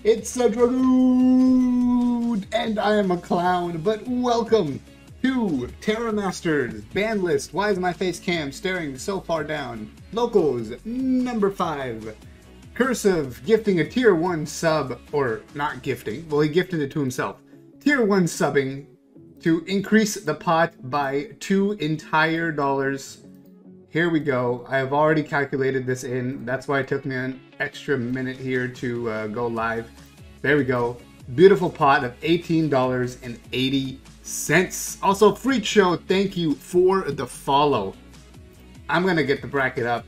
It's a Dragoon, and I am a clown, but welcome to Terramaster's Banlist. Why is my face cam staring so far down? Locals, number 5. Cursive, gifting a tier 1 sub, or not gifting, well he gifted it to himself. Tier 1 subbing to increase the pot by $2 entire dollars. Here we go. I have already calculated this in. That's why it took me an extra minute here to go live. There we go. Beautiful pot of $18.80. Also, Freak Show, thank you for the follow. I'm going to get the bracket up.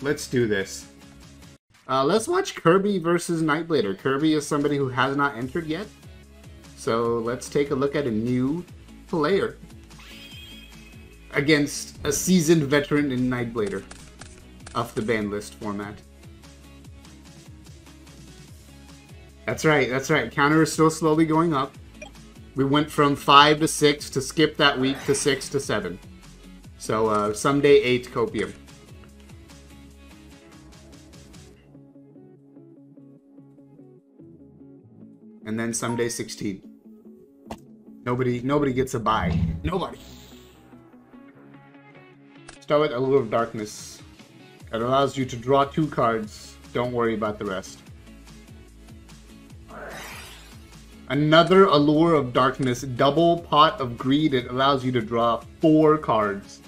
Let's do this. Let's watch Kirby versus Nightblader. Kirby is somebody who has not entered yet. So let's take a look at a new player against a seasoned veteran in Nightblader of the Banlist format. That's right, that's right. Counter is still slowly going up. We went from 5 to 6 to skip that week to 6 to 7. So someday 8 copium. And then someday 16. Nobody gets a buy. Nobody. Start with Allure of Darkness. It allows you to draw 2 cards. Don't worry about the rest. Another Allure of Darkness. Double Pot of Greed. It allows you to draw 4 cards.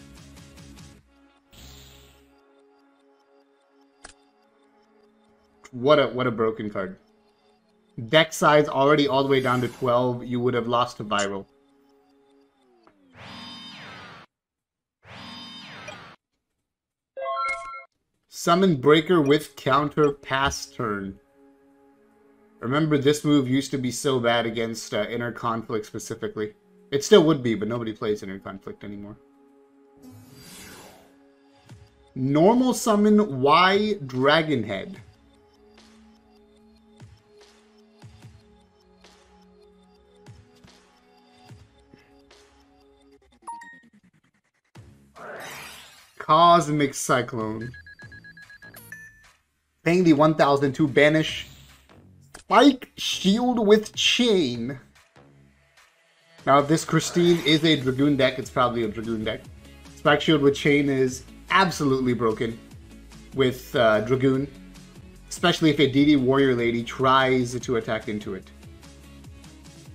What a broken card. Deck size already all the way down to 12. You would have lost to Viral. Summon Breaker with counter pass turn. Remember, this move used to be so bad against Inner Conflict specifically. It still would be, but nobody plays Inner Conflict anymore. Normal summon Y Dragonhead. Cosmic Cyclone. Paying the 1,000 to banish Spike Shield with Chain. Now, if this Christine is a Dragoon deck, it's probably a Dragoon deck. Spike Shield with Chain is absolutely broken with Dragoon. Especially if a DD Warrior Lady tries to attack into it.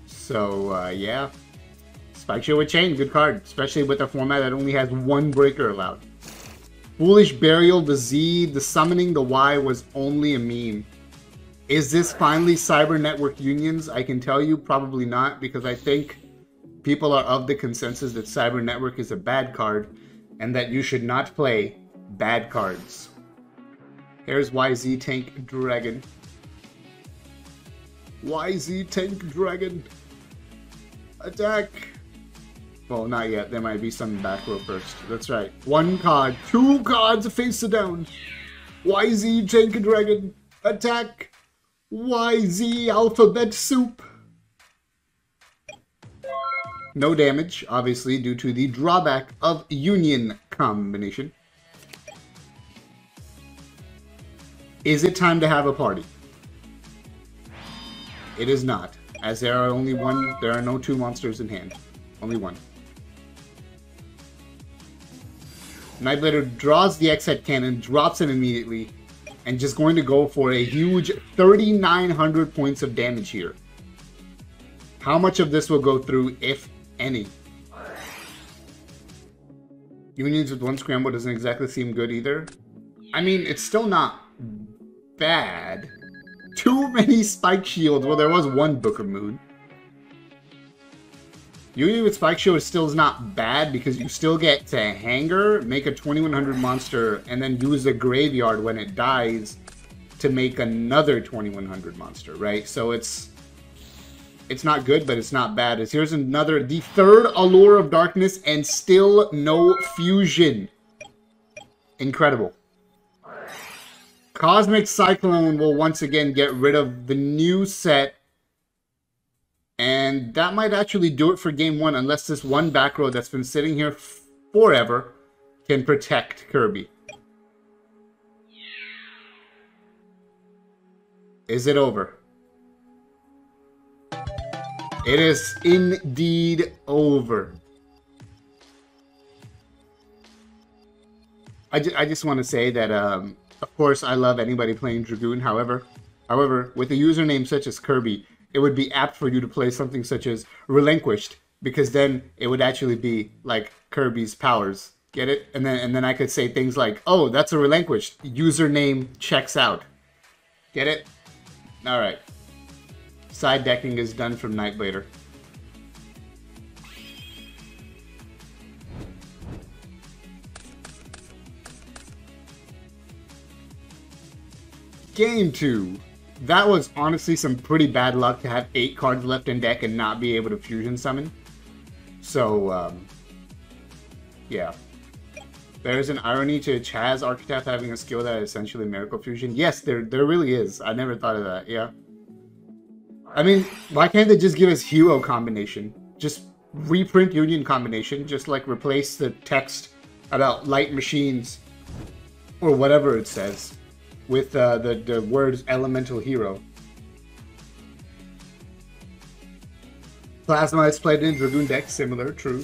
So, yeah. Spike Shield with Chain, good card. Especially with a format that only has 1 breaker allowed. Foolish Burial, the Z, the summoning, the Y was only a meme. Is this finally Cyber Network Unions? I can tell you probably not, because I think people are of the consensus that Cyber Network is a bad card and that you should not play bad cards. Here's YZ Tank Dragon. YZ Tank Dragon. Attack! Well, not yet. There might be some back row first. That's right. 1 card. 2 cards face down. YZ Tank Dragon. Attack. YZ Alphabet Soup. No damage, obviously, due to the drawback of Union combination. Is it time to have a party? It is not, as there are only there are no 2 monsters in hand. Only 1. Nightblader draws the X-Head Cannon, drops it immediately, and just going to go for a huge 3,900 points of damage here. How much of this will go through, if any? Unions with 1 scramble doesn't exactly seem good either. I mean, it's still not bad. Too many Spike Shields. Well, there was 1 Book of Moon. Union with Spike Shield still is not bad because you still get to Hanger, make a 2100 monster, and then use the Graveyard when it dies to make another 2100 monster, right? So it's not good, but it's not bad. Here's another, the 3rd Allure of Darkness, and still no fusion. Incredible. Cosmic Cyclone will once again get rid of the new set. And that might actually do it for game 1, unless this 1 back row that's been sitting here forever can protect Kirby. Is it over? It is indeed over. I just want to say that, of course, I love anybody playing Dragoon. However, with a username such as Kirby, it would be apt for you to play something such as Relinquished, because then it would actually be like Kirby's powers. Get it? And then I could say things like, "Oh, that's a Relinquished. Username checks out." Get it? All right. Side decking is done from Nightblader. Game 2. That was honestly some pretty bad luck to have 8 cards left in deck and not be able to fusion summon. So, yeah. There's an irony to Chaz Architect having a skill that is essentially Miracle Fusion. Yes, there really is. I never thought of that, yeah. I mean, why can't they just give us Hero combination? Just reprint Union combination, just like replace the text about light machines or whatever it says with the words Elemental Hero. Plasma is played in Dragoon deck, similar, true.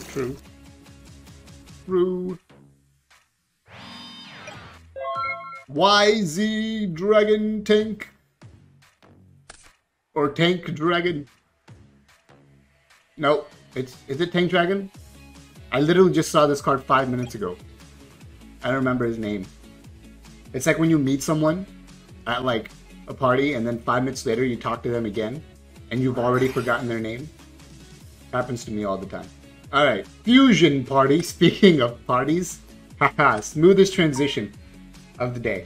YZ Dragon Tank. Or Tank Dragon. No, is it Tank Dragon? I literally just saw this card 5 minutes ago. I don't remember his name. It's like when you meet someone at like a party and then 5 minutes later you talk to them again and you've already forgotten their name. Happens to me all the time. Alright, Fusion Party. Speaking of parties, haha, smoothest transition of the day.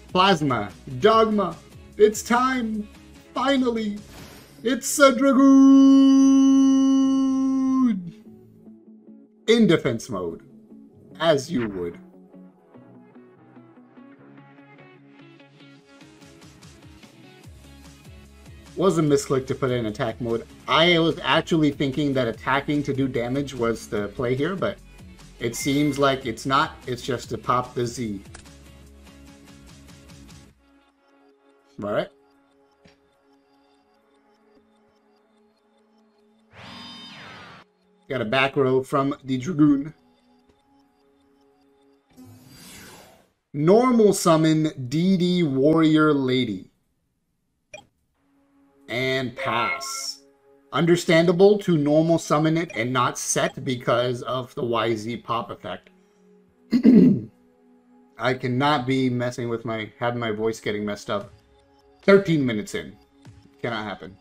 Plasma, Dogma, it's time! Finally! It's a Dragoon! In defense mode, as you would. Was a misclick to put it in attack mode. I was actually thinking that attacking to do damage was the play here, but it seems like it's not. It's just to pop the Z. Alright. Got a back row from the Dragoon. Normal summon DD Warrior Lady. And pass. Understandable to normal summon it and not set because of the YZ pop effect. I cannot be messing with having my voice getting messed up. 13 minutes in. Cannot happen.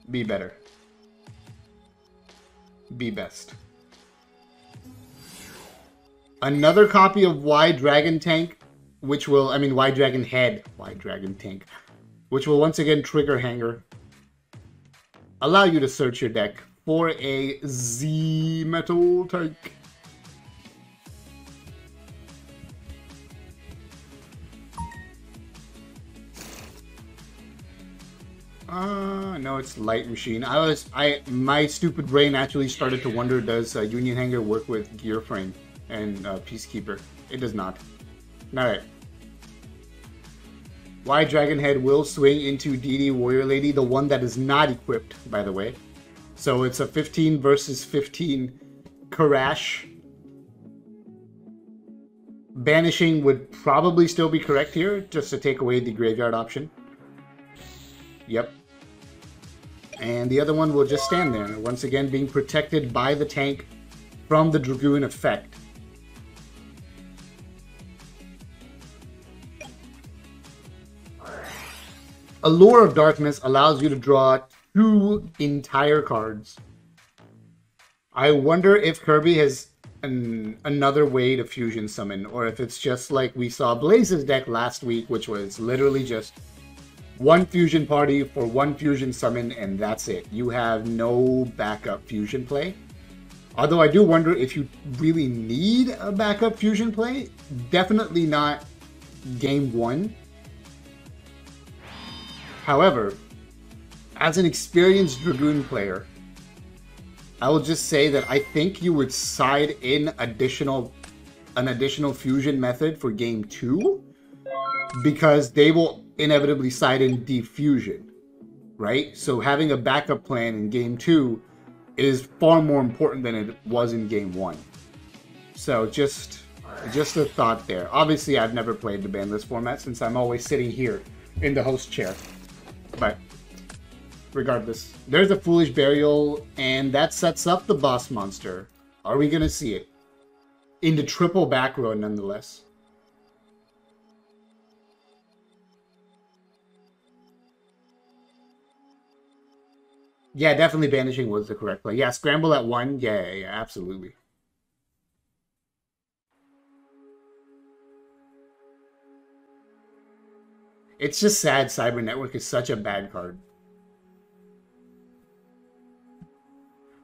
Be better. Be best. Another copy of Y Dragon Tank, which will, Y Dragon Head, Y Dragon Tank, which will once again trigger Hanger. Allow you to search your deck for a Z Metal Tank. No, it's Light Machine. My stupid brain actually started to wonder, does Union Hanger work with Gear Frame and Peacekeeper? It does not. Alright. Y Dragon Head will swing into DD Warrior Lady, the one that is not equipped, by the way. So it's a 15 versus 15 Karash. Banishing would probably still be correct here, just to take away the graveyard option. Yep. And the other one will just stand there, once again being protected by the tank from the Dragoon effect. Allure of Darkness allows you to draw 2 entire cards. I wonder if Kirby has another way to fusion summon, or if it's just like we saw Blaze's deck last week, which was literally just 1 fusion party for 1 fusion summon, and that's it. You have no backup fusion play. Although I do wonder if you really need a backup fusion play. Definitely not game 1. However, as an experienced Dragoon player, I will just say that I think you would side in an additional fusion method for game 2, because they will inevitably side in defusion. right? So having a backup plan in game 2 is far more important than it was in game 1. So just a thought there. Obviously, I've never played the Banlist format since I'm always sitting here in the host chair. But regardless, there's a Foolish Burial, and that sets up the boss monster. Are we going to see it? In the triple back row, nonetheless. Yeah, definitely banishing was the correct play. Yeah, scramble at 1. Yeah, absolutely. It's just sad Cyber Network is such a bad card.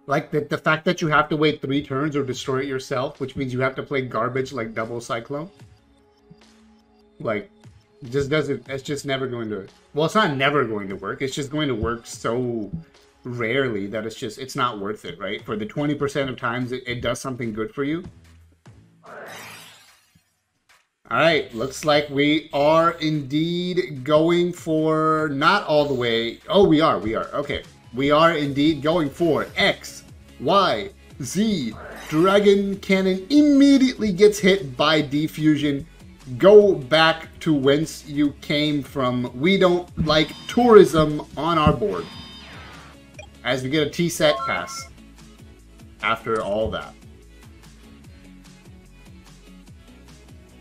Like, the fact that you have to wait 3 turns or destroy it yourself, which means you have to play garbage like Double Cyclone. Like, it just doesn't, it's just never going to, well, it's not never going to work, it's just going to work so rarely that it's not worth it, right? For the 20% of times it does something good for you. Alright, looks like we are indeed going for, not all the way, oh, we are, okay. We are indeed going for X, Y, Z. Dragon Cannon immediately gets hit by Defusion. Go back to whence you came from. We don't like tourism on our board. As we get a T-set pass after all that.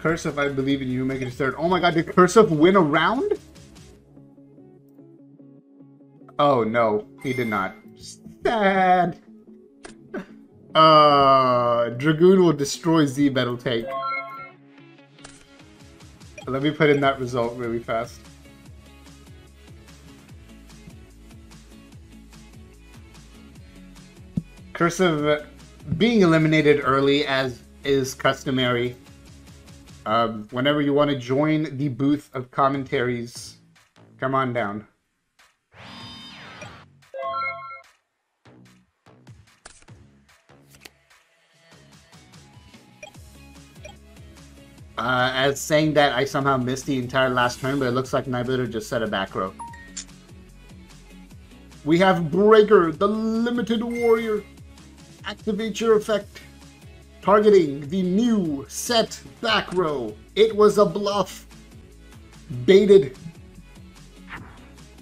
Cursive, I believe in you, make it a third. Oh my god, did Cursive win a round? Oh no, he did not. Sad. Dragoon will destroy Z Metal Tank. Let me put in that result really fast. Cursive being eliminated early, as is customary. Whenever you want to join the booth of commentaries, come on down. As saying that, I somehow missed the entire last turn, but it looks like Nightblader just set a back row. We have Breaker, the Limited Warrior. Activate your effect. Targeting the new set back row. It was a bluff. Baited.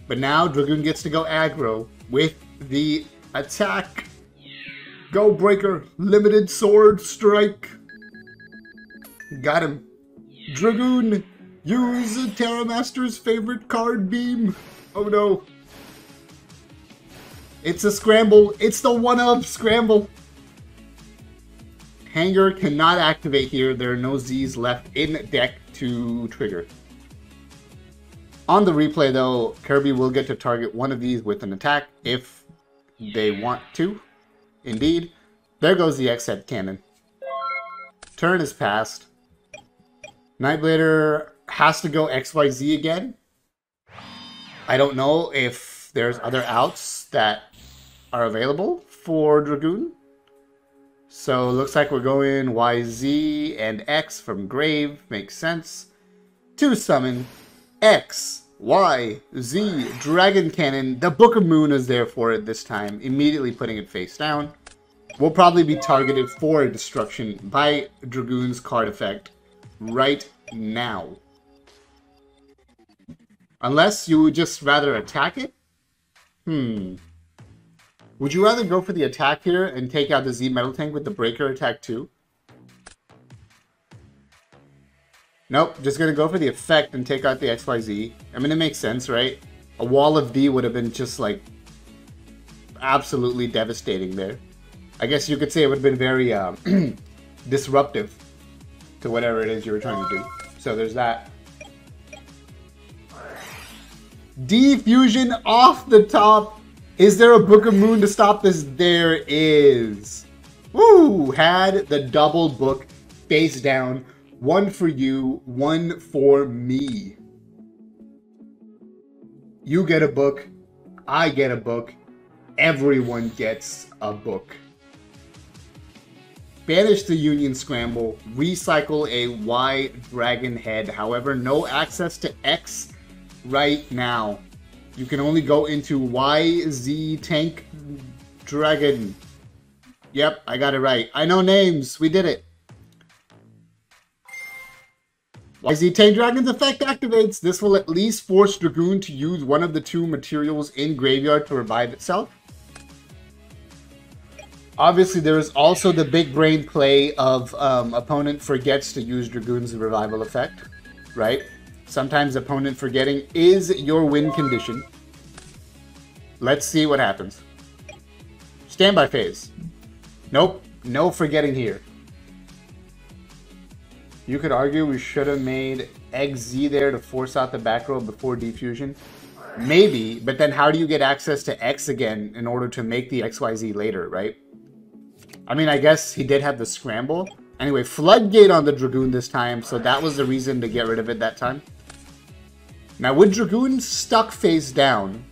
But now Dragoon gets to go aggro with the attack. Go Breaker, Limited Sword Strike. Got him. Dragoon, use Terramaster's favorite card, Beam. Oh no. It's a scramble. It's the one-up scramble. Hanger cannot activate here. There are no Z's left in deck to trigger. On the replay, though, Kirby will get to target one of these with an attack if they want to. Indeed. There goes the X-Head Cannon. Turn is passed. Nightblader has to go XYZ again. I don't know if there's other outs that are available for Dragoon. So looks like we're going YZ and X from Grave. Makes sense. To summon X, Y, Z, Dragon Cannon. The Book of Moon is there for it this time. Immediately putting it face down. Will probably be targeted for destruction by Dragoon's card effect right now. Unless you would just rather attack it? Would you rather go for the attack here and take out the Z Metal Tank with the Breaker attack too? Nope, just gonna go for the effect and take out the XYZ. I mean, it makes sense, right? A wall of D would have been just like absolutely devastating there. I guess you could say it would have been very disruptive to whatever it is you were trying to do. So there's that. Defusion off the top. Is there a Book of Moon to stop this? There is. Woo! Had the double book face down. One for you, one for me. You get a book. I get a book. Everyone gets a book. Banish the Union Scramble. Recycle a Y Dragon Head. However, no access to X right now. You can only go into YZ Tank Dragon. Yep, I got it right. I know names. We did it. YZ Tank Dragon's effect activates. This will at least force Dragoon to use one of the two materials in Graveyard to revive itself. Obviously, there is also the big brain play of opponent forgets to use Dragoon's revival effect, right? Sometimes opponent forgetting is your win condition. Let's see what happens. Standby phase. Nope, no forgetting here. You could argue we should have made XZ there to force out the back row before defusion. Maybe, but then how do you get access to X again in order to make the XYZ later, right? I mean, I guess he did have the scramble. Anyway, Floodgate on the Dragoon this time, so that was the reason to get rid of it that time. Now, with Dragoon stuck face down,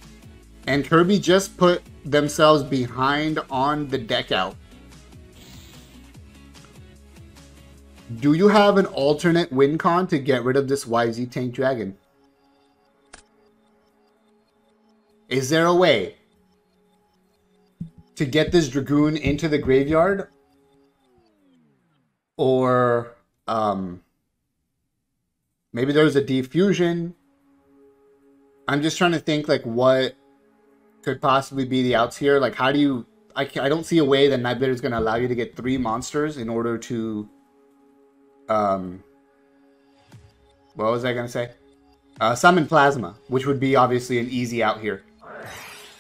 and Kirby just put themselves behind on the deck out, do you have an alternate win con to get rid of this YZ Tank Dragon? Is there a way to get this Dragoon into the graveyard? Or maybe there's a defusion. I'm just trying to think like what could possibly be the outs here. Like how do you... I don't see a way that Nightblader is going to allow you to get 3 monsters in order to... what was I going to say? Summon Plasma, which would be obviously an easy out here.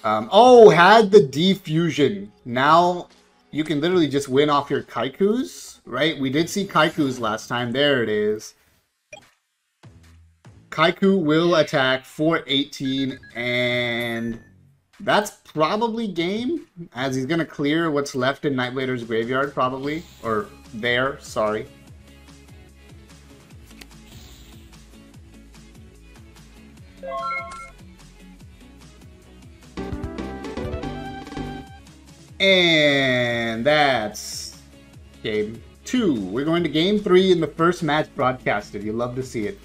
Oh, had the defusion. Now you can literally just win off your Kaikus, right? We did see Kaikus last time. There it is. Kaiku will attack for 18, and that's probably game, as he's going to clear what's left in Nightblader's graveyard, probably. Or there, sorry. And that's game 2. We're going to game 3 in the first match broadcasted. You love to see it.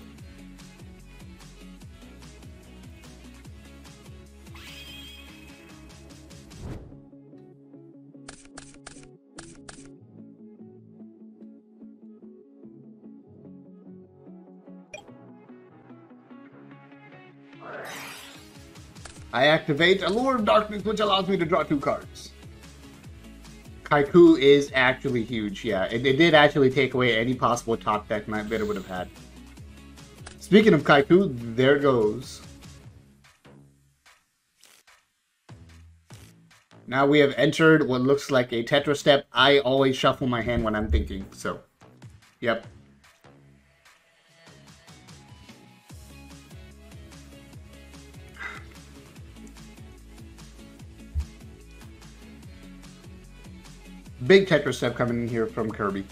I activate Allure of Darkness, which allows me to draw 2 cards. Kaiku is actually huge, yeah. It did actually take away any possible top deck Nightblader would have had. Speaking of Kaiku, there goes. Now we have entered what looks like a Tetra Step. I always shuffle my hand when I'm thinking, so, yep. Big Tetra Step coming in here from Kirby.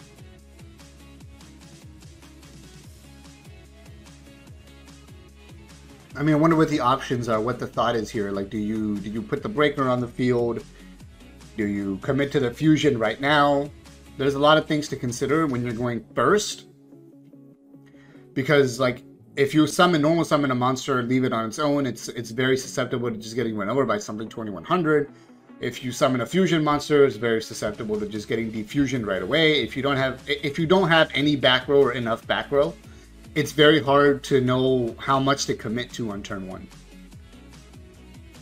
I mean, I wonder what the options are, what the thought is here. Like, do you put the breaker on the field? Do you commit to the fusion right now? There's a lot of things to consider when you're going first. Because, like, if you normal summon a monster and leave it on its own, it's very susceptible to just getting run over by something 2100. If you summon a fusion monster, it's very susceptible to just getting defusion right away. If you don't have any back row or enough back row, it's very hard to know how much to commit to on turn 1.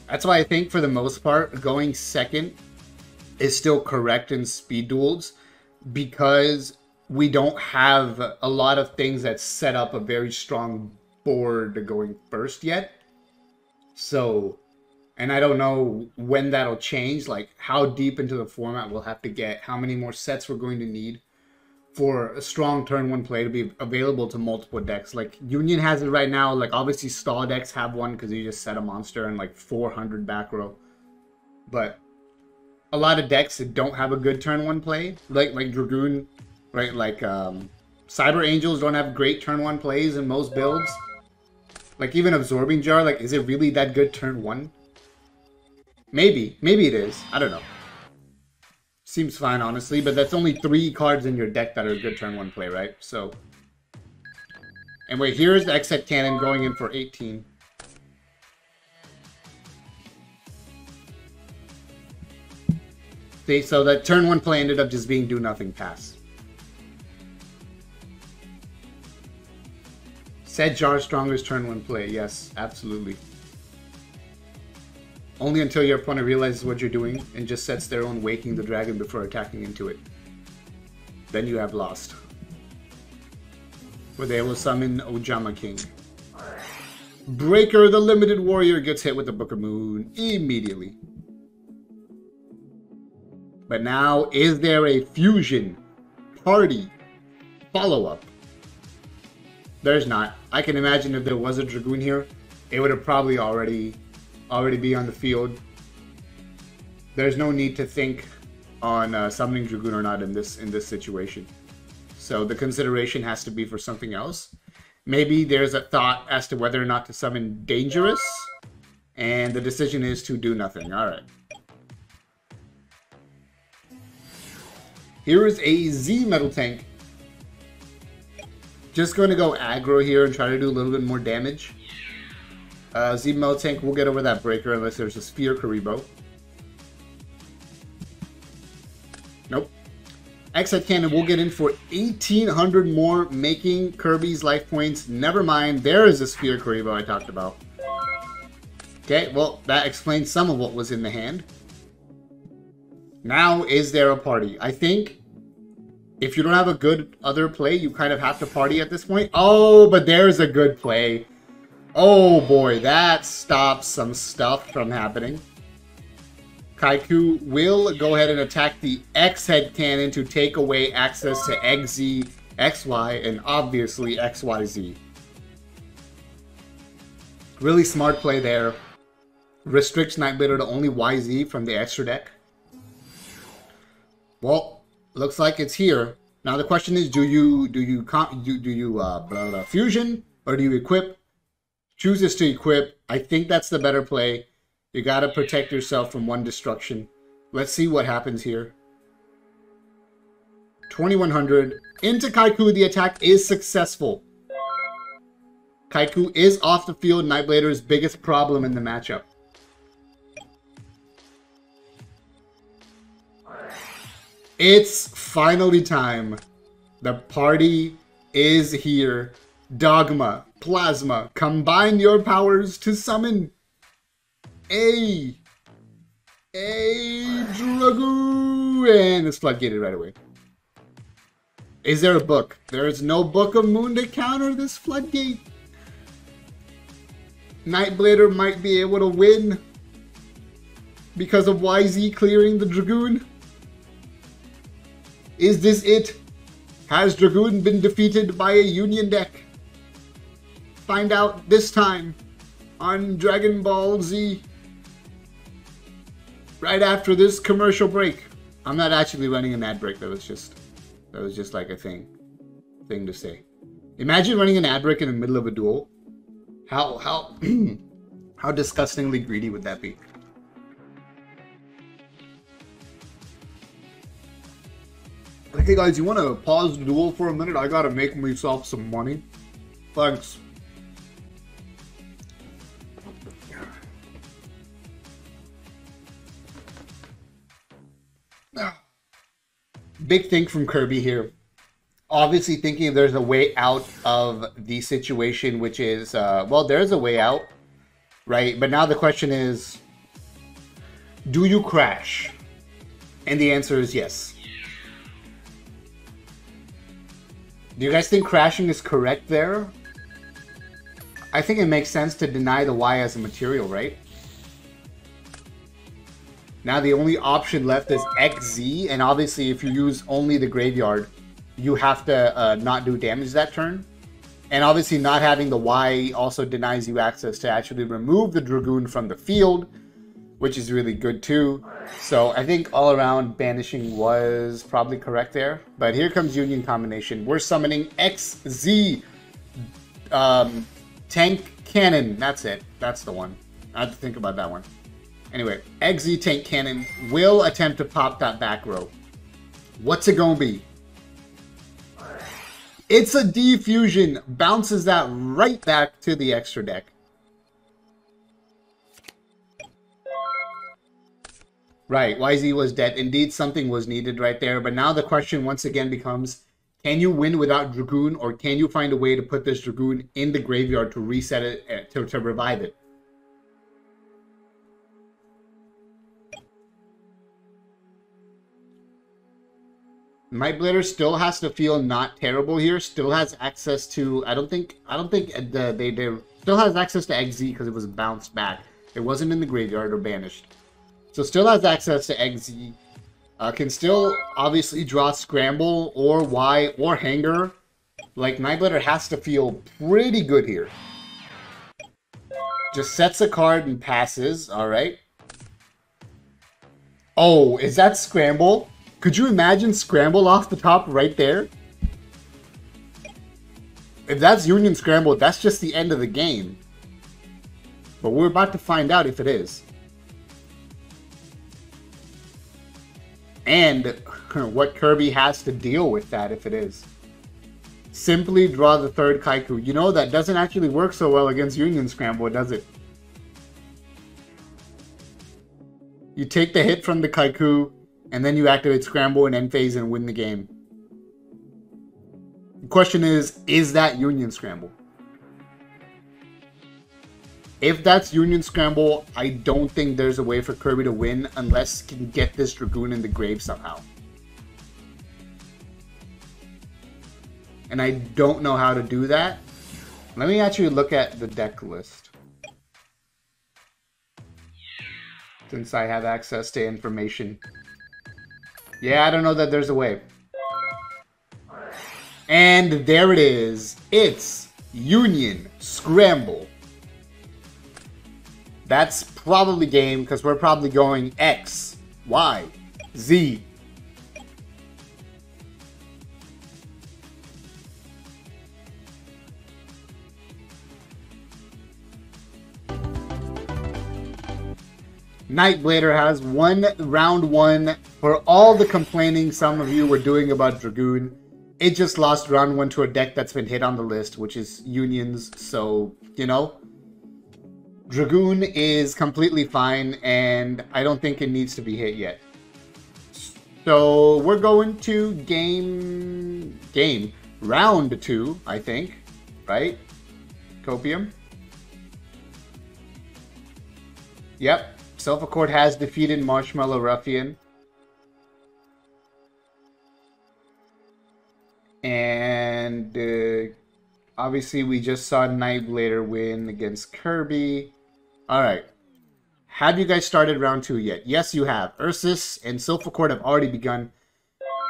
That's why I think for the most part, going second is still correct in Speed Duels, because we don't have a lot of things that set up a very strong board going first yet. So... and I don't know when that'll change, like how deep into the format we'll have to get, how many more sets we're going to need for a strong turn 1 play to be available to multiple decks. Like Union has it right now, like obviously stall decks have one because you just set a monster and like 400 back row. But a lot of decks that don't have a good turn 1 play, like Dragoon, right? Like Cyber Angels don't have great turn 1 plays in most builds. Like even Absorbing Jar, like is it really that good turn 1? Maybe it is. I don't know. Seems fine, honestly, but that's only 3 cards in your deck that are a good turn 1 play, right? So, anyway, here's the Exec Cannon going in for 18. So that turn 1 play ended up just being do nothing pass. Said Jar Stronger's turn 1 play. Yes, absolutely. Only until your opponent realizes what you're doing and just sets their own waking the dragon before attacking into it. Then you have lost. Where they will summon Ojama King. Breaker, the limited warrior, gets hit with the Book of Moon immediately. But now, is there a fusion party follow-up? There's not. I can imagine if there was a Dragoon here, it would have probably already be on the field. There's no need to think on summoning Dragoon or not in this situation. So the consideration has to be for something else. Maybe there's a thought as to whether or not to summon Dangerous, and the decision is to do nothing. Alright. Here is a Z Metal Tank. Just going to go aggro here and try to do a little bit more damage. Z Metal Tank will get over that breaker unless there's a Sphere Karibo. Nope. X-Head Cannon will get in for 1,800 more, making Kirby's life points. Never mind, there is a Sphere Karibo I talked about. Okay, well, that explains some of what was in the hand. Now, is there a party? I think if you don't have a good other play, you kind of have to party at this point. Oh, but there's a good play. Oh boy, that stops some stuff from happening. Kaiku will go ahead and attack the X-Head Cannon to take away access to XZ, XY, and obviously XYZ. Really smart play there. Restricts Nightblader to only YZ from the extra deck. Well, looks like it's here. Now the question is, do you fusion or do you equip? Chooses to equip. I think that's the better play. You gotta protect yourself from one destruction. Let's see what happens here. 2100 into Kaiku. The attack is successful. Kaiku is off the field. Nightblader's biggest problem in the matchup. It's finally time. The party is here. Dogma, Plasma, combine your powers to summon a Dragoon. And it's floodgated right away. Is there a book? There is no Book of Moon to counter this floodgate. Nightblader might be able to win because of YZ clearing the Dragoon. Is this it? Has Dragoon been defeated by a Union deck? Find out this time on Dragon Ball Z. Right after this commercial break. I'm not actually running an ad break. That was just like a thing to say. Imagine running an ad break in the middle of a duel. How how disgustingly greedy would that be? Hey guys, you want to pause the duel for a minute? I gotta make myself some money. Thanks. Big thing from Kirby here. Obviously thinking if there's a way out of the situation, which is, well, there's a way out, right? But now the question is, do you crash? And the answer is yes. Do you guys think crashing is correct there? I think it makes sense to deny the Y as a material, right? Now the only option left is XZ, and obviously if you use only the graveyard, you have to not do damage that turn. And obviously not having the Y also denies you access to actually remove the Dragoon from the field, which is really good too. So I think all around banishing was probably correct there. But here comes Union Combination. We're summoning XZ Tank Cannon. That's it. That's the one. I have to think about that one. Anyway, XZ Tank Cannon will attempt to pop that back row. What's it gonna be? It's a defusion. Bounces that right back to the extra deck. Right, YZ was dead. Indeed, something was needed right there. But now the question once again becomes, can you win without Dragoon, or can you find a way to put this Dragoon in the graveyard to reset it, to revive it? Nightblader still has to feel not terrible here. Still has access to. I don't think they still has access to XZ because it was bounced back. It wasn't in the graveyard or banished. So still has access to XZ. Can still obviously draw Scramble or Y or Hanger. Like, Nightblader has to feel pretty good here. Just sets a card and passes. Alright. Oh, is that Scramble? Could you imagine Scramble off the top right there? If that's Union Scramble, that's just the end of the game. But we're about to find out if it is. And what Kirby has to deal with that if it is. Simply draw the third Kaiku. You know, that doesn't actually work so well against Union Scramble, does it? You take the hit from the Kaiku, and then you activate Scramble and end phase and win the game. The question is that Union Scramble? If that's Union Scramble, I don't think there's a way for Kirby to win unless he can get this Dragoon in the grave somehow. And I don't know how to do that. Let me actually look at the deck list, since I have access to information. Yeah, I don't know that there's a way. And there it is. It's Union Scramble. That's probably game, because we're probably going X, Y, Z. Nightblader has won round one. For all the complaining some of you were doing about Dragoon, it just lost round one to a deck that's been hit on the list, which is Unions. So, you know, Dragoon is completely fine, and I don't think it needs to be hit yet. So we're going to round two, I think, right? Copium. Yep. Self-Accord has defeated Marshmallow Ruffian. And obviously we just saw Nightblader win against Kirby. Alright. Have you guys started round two yet? Yes, you have. Ursus and Self-Accord have already begun.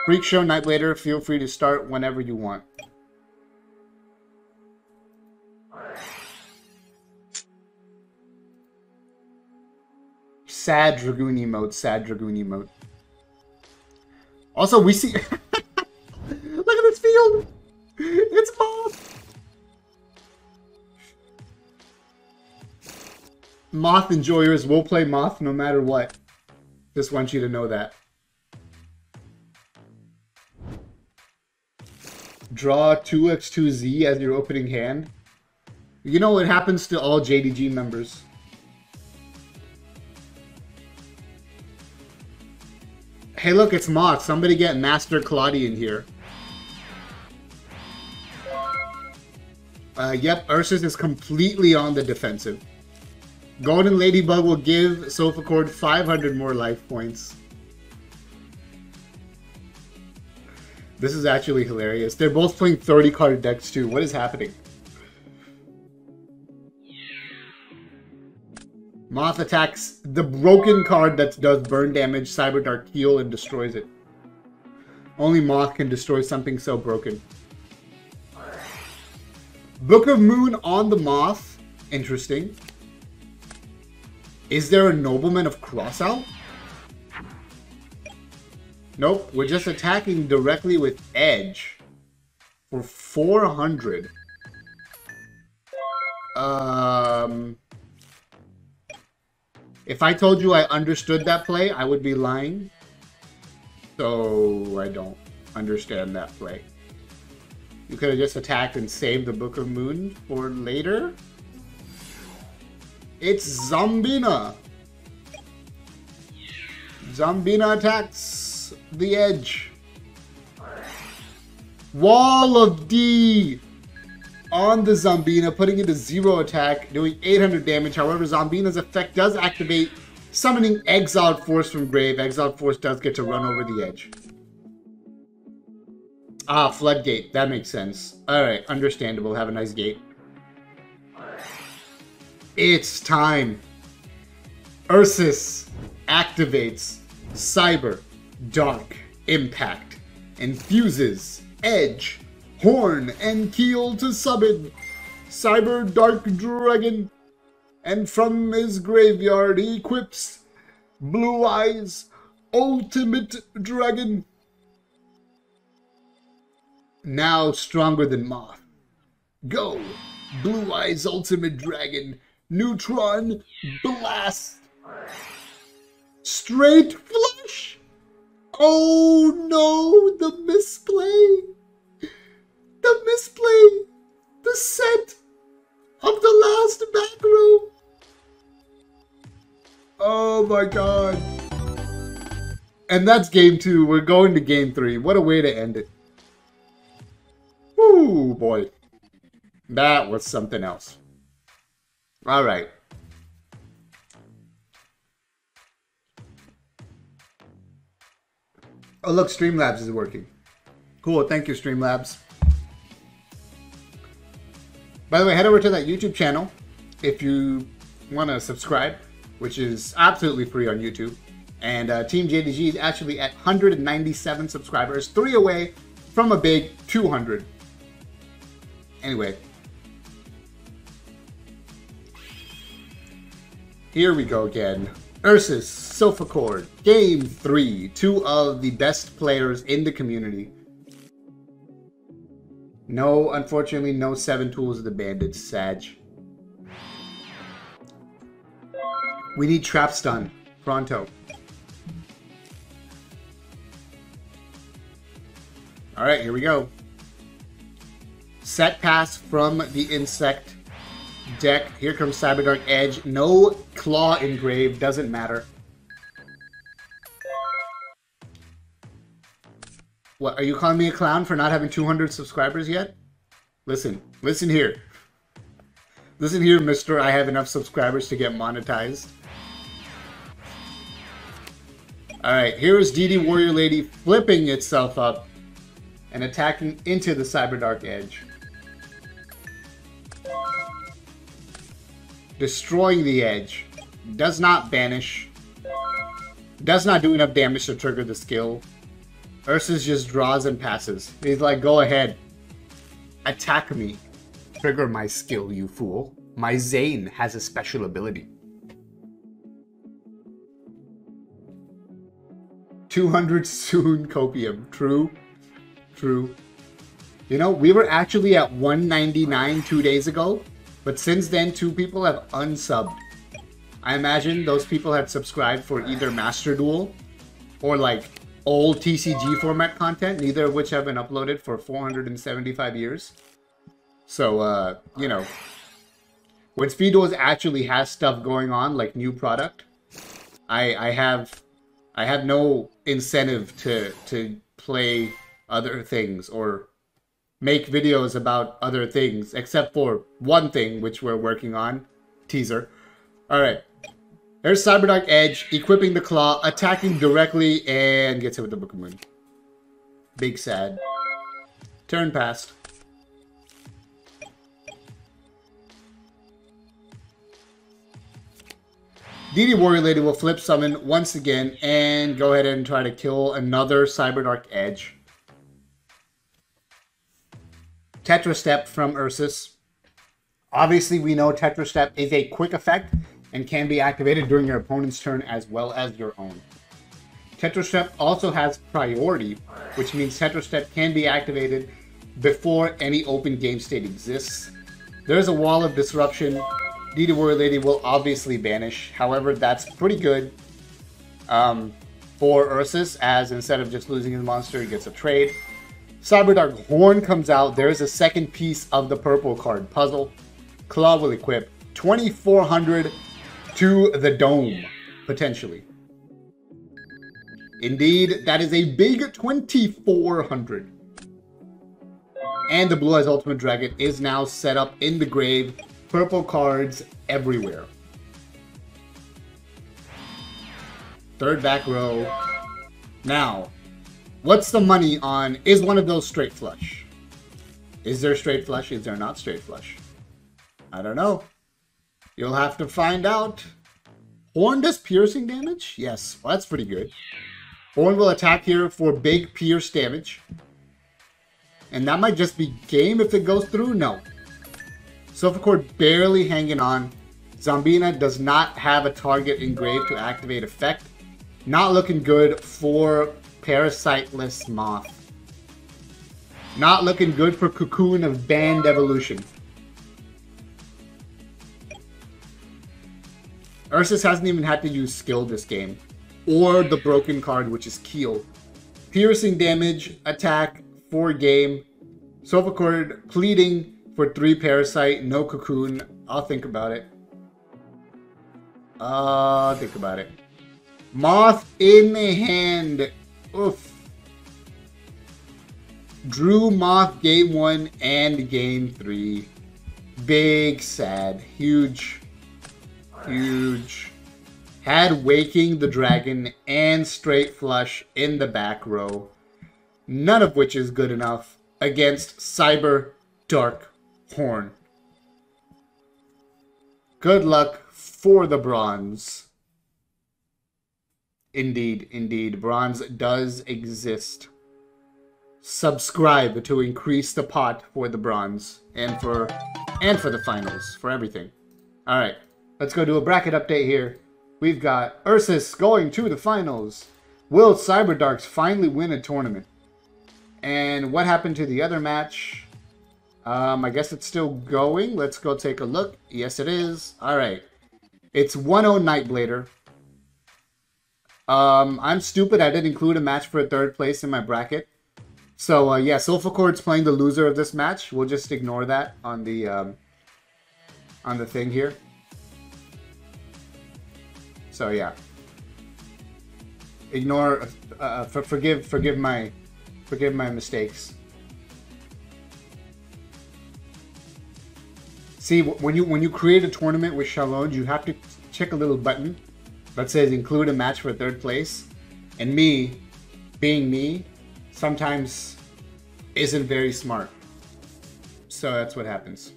Freak Show, Nightblader, feel free to start whenever you want. Sad Dragoon emote, sad Dragoon emote. Also, we see... Look at this field! It's Moth! Moth enjoyers will play Moth no matter what. Just want you to know that. Draw 2x2Z as your opening hand. You know what happens to all JDG members. Hey look, it's Moth. Somebody get Master Claudian here. Yep, Ursus is completely on the defensive. Golden Ladybug will give Self-Accord 500 more life points. This is actually hilarious. They're both playing 30 card decks too. What is happening? Moth attacks the broken card that does burn damage, Cyber Dark Heal, and destroys it. Only Moth can destroy something so broken. Book of Moon on the Moth. Interesting. Is there a Nobleman of Crossout? Nope, we're just attacking directly with Edge. For 400. If I told you I understood that play, I would be lying. So I don't understand that play. You could have just attacked and saved the Book of Moon for later. It's Zombina. Zombina attacks the edge. Wall of D on the Zombina, putting it to 0 attack, doing 800 damage. However, Zombina's effect does activate, summoning Exiled Force from grave. Exiled Force does get to run over the edge. Ah, Floodgate. That makes sense. Alright, understandable. Have a nice gate. It's time. Ursus activates Cyber Dark Impact. Infuses Edge, Horn, and Keel to summon Cyber Dark Dragon. And from his graveyard he equips Blue Eyes Ultimate Dragon. Now stronger than Moth. Go! Blue Eyes Ultimate Dragon. Neutron Blast. Straight Flush! Oh no! The misplay! The misplay! The set of the last back row! Oh my god. And that's game 2. We're going to game 3. What a way to end it. Ooh, boy. That was something else. Alright. Oh, look, Streamlabs is working. Cool, thank you, Streamlabs. By the way, head over to that YouTube channel if you want to subscribe, which is absolutely free on YouTube. And Team JDG is actually at 197 subscribers, 3 away from a big 200. Anyway. Here we go again. Ursus, Sofa Cord, Game 3. 2 of the best players in the community. No, unfortunately, no 7 tools of the bandits, Sag. We need Trap Stun. Pronto. Alright, here we go. Set pass from the insect deck. Here comes Cyberdark Edge. No Claw engraved. Doesn't matter. What, are you calling me a clown for not having 200 subscribers yet? Listen. Listen here. Listen here, mister. I have enough subscribers to get monetized. Alright, here's DD Warrior Lady flipping itself up and attacking into the Cyberdark Edge. Destroying the edge. Does not banish. Does not do enough damage to trigger the skill. Ursus just draws and passes. He's like, go ahead. Attack me. Trigger my skill, you fool. My Zane has a special ability. 200 soon, Copium. True. True. You know, we were actually at 199 2 days ago. But since then, 2 people have unsubbed. I imagine those people had subscribed for either Master Duel or like old TCG format content, neither of which have been uploaded for 475 years. So, you know, when Speed Duels actually has stuff going on, like new product, I have no incentive to play other things or make videos about other things, except for one thing, which we're working on. Teaser. Alright. There's Cyberdark Edge, equipping the Claw, attacking directly, and gets hit with the Book of Moon. Big sad. Turn past. DD Warrior Lady will flip summon once again, and go ahead and try to kill another Cyberdark Edge. Tetra Step from Ursus. Obviously, we know Tetra Step is a quick effect and can be activated during your opponent's turn as well as your own. Tetra Step also has priority, which means Tetra Step can be activated before any open game state exists. There's a Wall of Disruption. DD Warrior Lady will obviously banish. However, that's pretty good for Ursus, as instead of just losing his monster, he gets a trade. Cyberdark Horn comes out. There's a second piece of the purple card puzzle. Claw will equip 2,400 to the dome, potentially. Indeed, that is a big 2,400. And the Blue Eyes Ultimate Dragon is now set up in the grave. Purple cards everywhere. Third back row. Now, what's the money on? Is one of those straight flush? Is there straight flush? Is there not straight flush? I don't know. You'll have to find out. Horn does piercing damage? Yes, well, that's pretty good. Horn will attack here for big pierce damage. And that might just be game if it goes through. No. Sulfur barely hanging on. Zombina does not have a target engraved to activate effect. Not looking good for Parasiteless Moth. Not looking good for Cocoon of Band Evolution. Ursus hasn't even had to use skill this game. Or the broken card, which is Keel. Piercing damage, attack, 4 game. Sulfur pleading for 3 Parasite, no Cocoon. I'll think about it. Moth in hand. Oof. Drew Moth game 1 and game 3. Big sad. Huge. Huge. Had Waking the Dragon and Straight Flush in the back row. None of which is good enough against Cyber Dark Horn. Good luck for the bronze. Indeed, indeed. Bronze does exist. Subscribe to increase the pot for the bronze and for the finals, for everything. Alright, let's go do a bracket update here. We've got Ursus going to the finals. Will Cyberdarks finally win a tournament? And what happened to the other match? I guess it's still going. Let's go take a look. Yes, it is. Alright. It's 1-0 Nightblader. I'm stupid. I didn't include a match for 3rd place in my bracket. So, yeah, Sulfurcord's playing the loser of this match. We'll just ignore that on the thing here. So, yeah. Ignore, forgive my mistakes. See, when you create a tournament with Shalon, you have to check a little button that says include a match for 3rd place. And me, being me, sometimes isn't very smart. So that's what happens.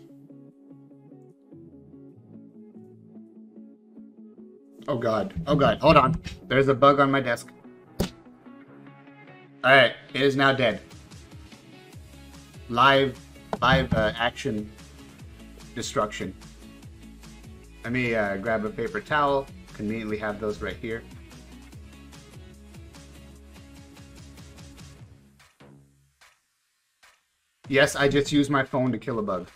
Oh god. Oh god. Hold on. There's a bug on my desk. Alright. It is now dead. Live action destruction. Let me grab a paper towel. Conveniently have those right here. Yes, I just used my phone to kill a bug.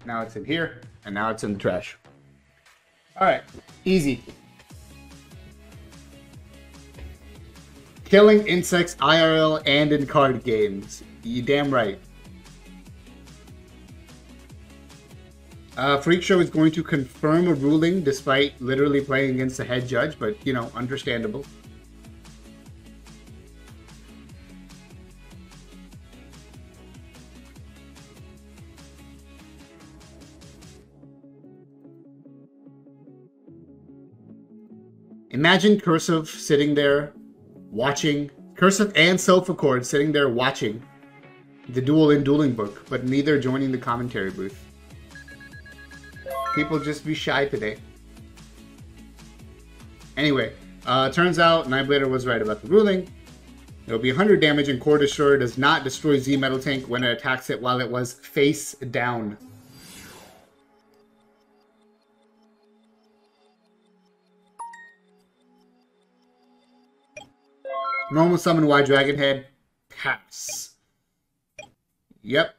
Now it's in here, and now it's in the trash. Alright, easy. Killing insects IRL and in card games. You damn right. Freak Show is going to confirm a ruling despite literally playing against the head judge, but, you know, understandable. Imagine Cursive sitting there watching, Cursive and Sulfurcord sitting there watching the Duel in Dueling book, but neither joining the commentary booth. People just be shy today. Anyway, turns out Nightblader was right about the ruling. It'll be 100 damage and Core Destroyer does not destroy Z Metal Tank when it attacks it while it was face down. Normal summon Y Dragon Head. Pass. Yep.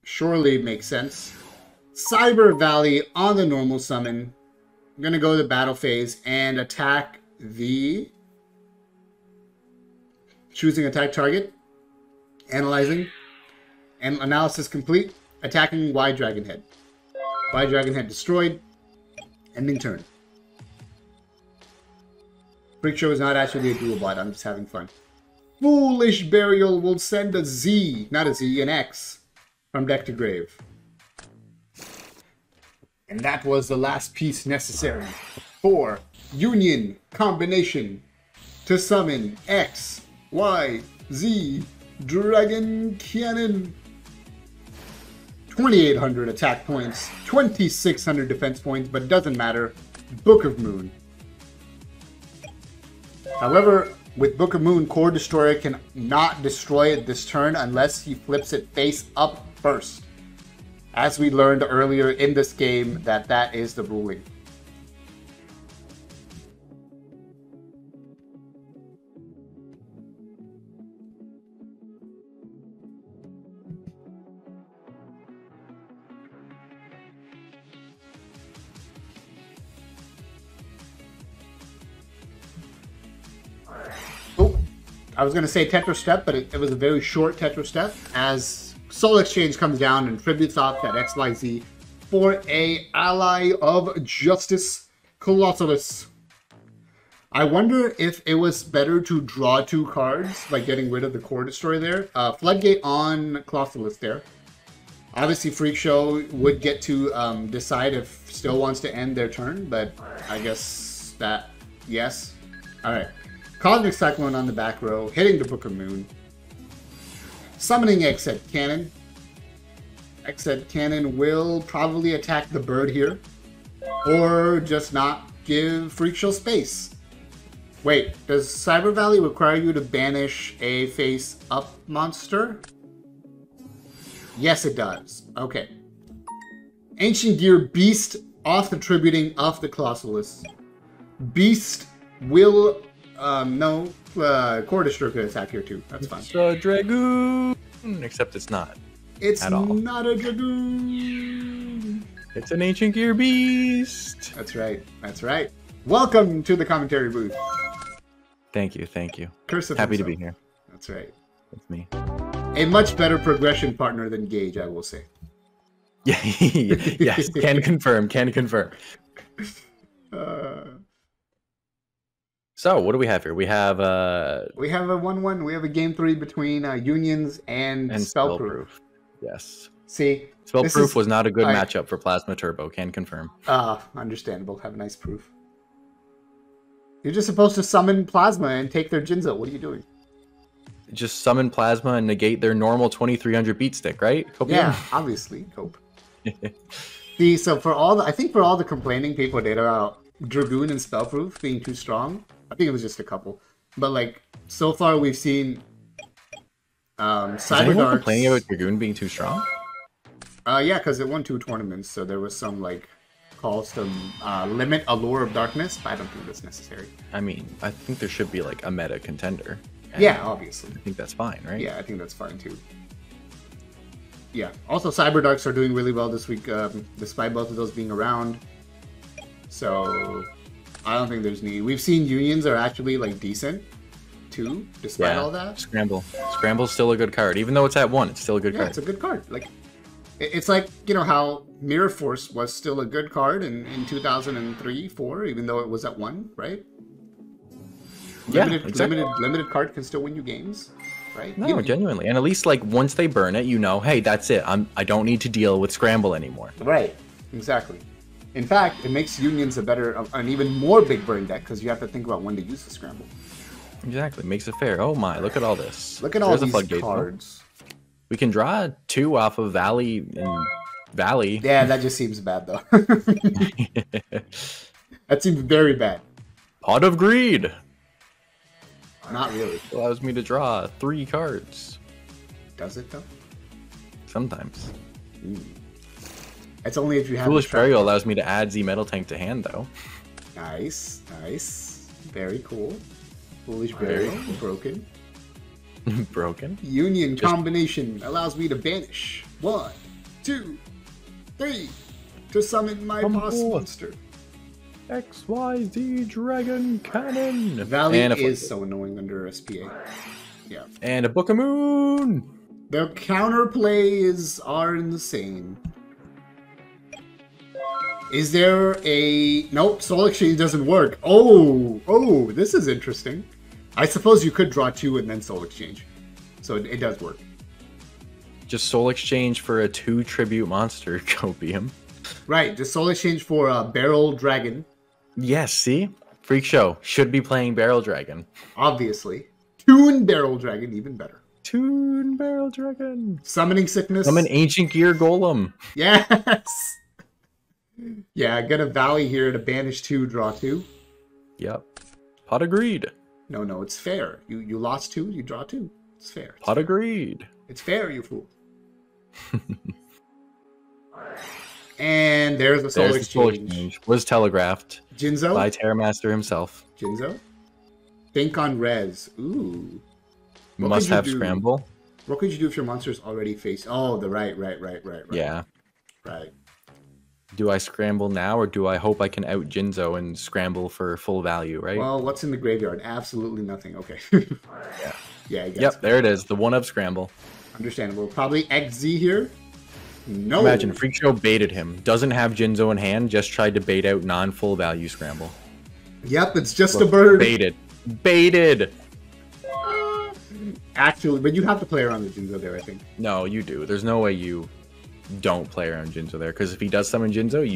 Surely makes sense. Cyber Valley on the normal summon. I'm gonna go to the battle phase and attack the... Choosing attack target. Analyzing. And analysis complete. Attacking Y Dragon Head. Y Dragon Head destroyed. Ending turn. Freak Show is not actually a dual bot. I'm just having fun. Foolish Burial will send a Z, not a Z, an X, from deck to grave. And that was the last piece necessary for Union Combination to summon X, Y, Z, Dragon Cannon. 2,800 attack points, 2,600 defense points, but it doesn't matter. Book of Moon. However, with Book of Moon, Core Destroyer can not destroy it this turn unless he flips it face up first. As we learned earlier in this game, that is the ruling. Oh, I was going to say Tetra Step, but it was a very short Tetra Step as Soul Exchange comes down and tributes off that XYZ for a Ally of Justice, Colossalus. I wonder if it was better to draw 2 cards by getting rid of the Core Destroyer there. Floodgate on Colossalus there. Obviously, Freak Show would get to decide if still wants to end their turn, but I guess that, yes. Alright. Cosmic Cyclone on the back row, hitting the Book of Moon. Summoning Exed Cannon. Exed Cannon will probably attack the bird here. Or just not give Freak Show space. Wait, does Cyber Valley require you to banish a face-up monster? Yes, it does. Okay. Ancient Gear Beast off the tributing of the Colossalus. Beast will... no, Core Destroyer could attack here too. That's fine. It's a Dragoon! Except it's not. It's at all. Not a Dragoon! It's an Ancient Gear Beast! That's right. That's right. Welcome to the commentary booth. Thank you, thank you. Curse of Happy himself. to be here. That's right. That's me. A much better progression partner than Gage, I will say. Yeah, yes, can confirm, can confirm. So, what do we have here? We have a 1-1. We have a game 3 between Unions and Spellproof. Yes. See, Spellproof was not a good matchup for Plasma Turbo. Can confirm. Understandable. Have a nice proof. You're just supposed to summon Plasma and take their Jinzo. What are you doing? Just summon Plasma and negate their normal 2300 beat stick, right? Yeah, obviously, Cope. See, so I think for all the complaining people did about Dragoon and Spellproof being too strong, I think it was just a couple. But like so far, we've seen Cyber Darks complaining about Dragoon being too strong. Yeah, because it won 2 tournaments, so there was some like calls to limit Allure of Darkness, but I don't think that's necessary. I mean, I think there should be like a meta contender. Yeah, obviously. I think that's fine, right? Yeah, I think that's fine too. Yeah. Also, Cyber Darks are doing really well this week, despite both of those being around. So, I don't think there's need. We've seen Unions are actually like decent too, despite all that. Scramble. Scramble's still a good card, even though it's at 1. It's still a good card. It's a good card. Like, it's like, you know how Mirror Force was still a good card in 2003-4, even though it was at 1, right? Limited card can still win you games, right? No, genuinely. And at least like once they burn it, you know, hey, that's it. I don't need to deal with Scramble anymore. Right. Exactly. In fact, it makes Unions an even more big burn deck because you have to think about when to use the Scramble. Exactly. Makes it fair. Oh my, look at all this. Look at all these cards. We can draw 2 off of Valley and Valley. Yeah, that just seems bad though. That seems very bad. Pot of Greed. Not really. It allows me to draw 3 cards. Does it though? Sometimes. It's only if you have Foolish Burial allows me to add Z Metal Tank to hand though. Nice, nice. Very cool. Foolish Burial, broken. Broken. Union Combination allows me to banish 1, 2, 3 to summon my boss monster. XYZ Dragon Cannon. Valley is so annoying under SPA. Yeah. And a Book of Moon. Their counterplays are insane. Is there a... Nope, Soul Exchange doesn't work. Oh, this is interesting. I suppose you could draw 2 and then Soul Exchange. So it does work. Just Soul Exchange for a 2 tribute monster, Copium. Right, just Soul Exchange for a Barrel Dragon. Yes, see? Freak Show should be playing Barrel Dragon. Obviously. Toon Barrel Dragon, even better. Toon Barrel Dragon. Summoning Sickness. I'm an Ancient Gear Golem. Yes! Yeah, get a Valley here to banish 2, draw 2. Yep. Pot of Greed. No, it's fair. You lost 2, you draw 2. It's fair. Pot of Greed. It's fair, you fool. And there's the Soul Exchange. Was telegraphed Jinzo? by Terramaster himself. Jinzo? Think on res. Ooh. Must have Scramble. What could you do if your monster's already faced? Oh, the right. Yeah. Right. Do I scramble now, or do I hope I can out Jinzo and scramble for full value, right? Well, what's in the graveyard? Absolutely nothing. Okay. Yeah, I guess. Yep, there it is. The 1-of scramble. Understandable. Probably XZ here. No. Imagine Freak Show baited him. Doesn't have Jinzo in hand, just tried to bait out non-full value scramble. Yep, it's just a bird. Baited. Actually, but you have to play around the Jinzo there, I think. No, you do. There's no way you don't play around Jinzo there, because if he does summon Jinzo,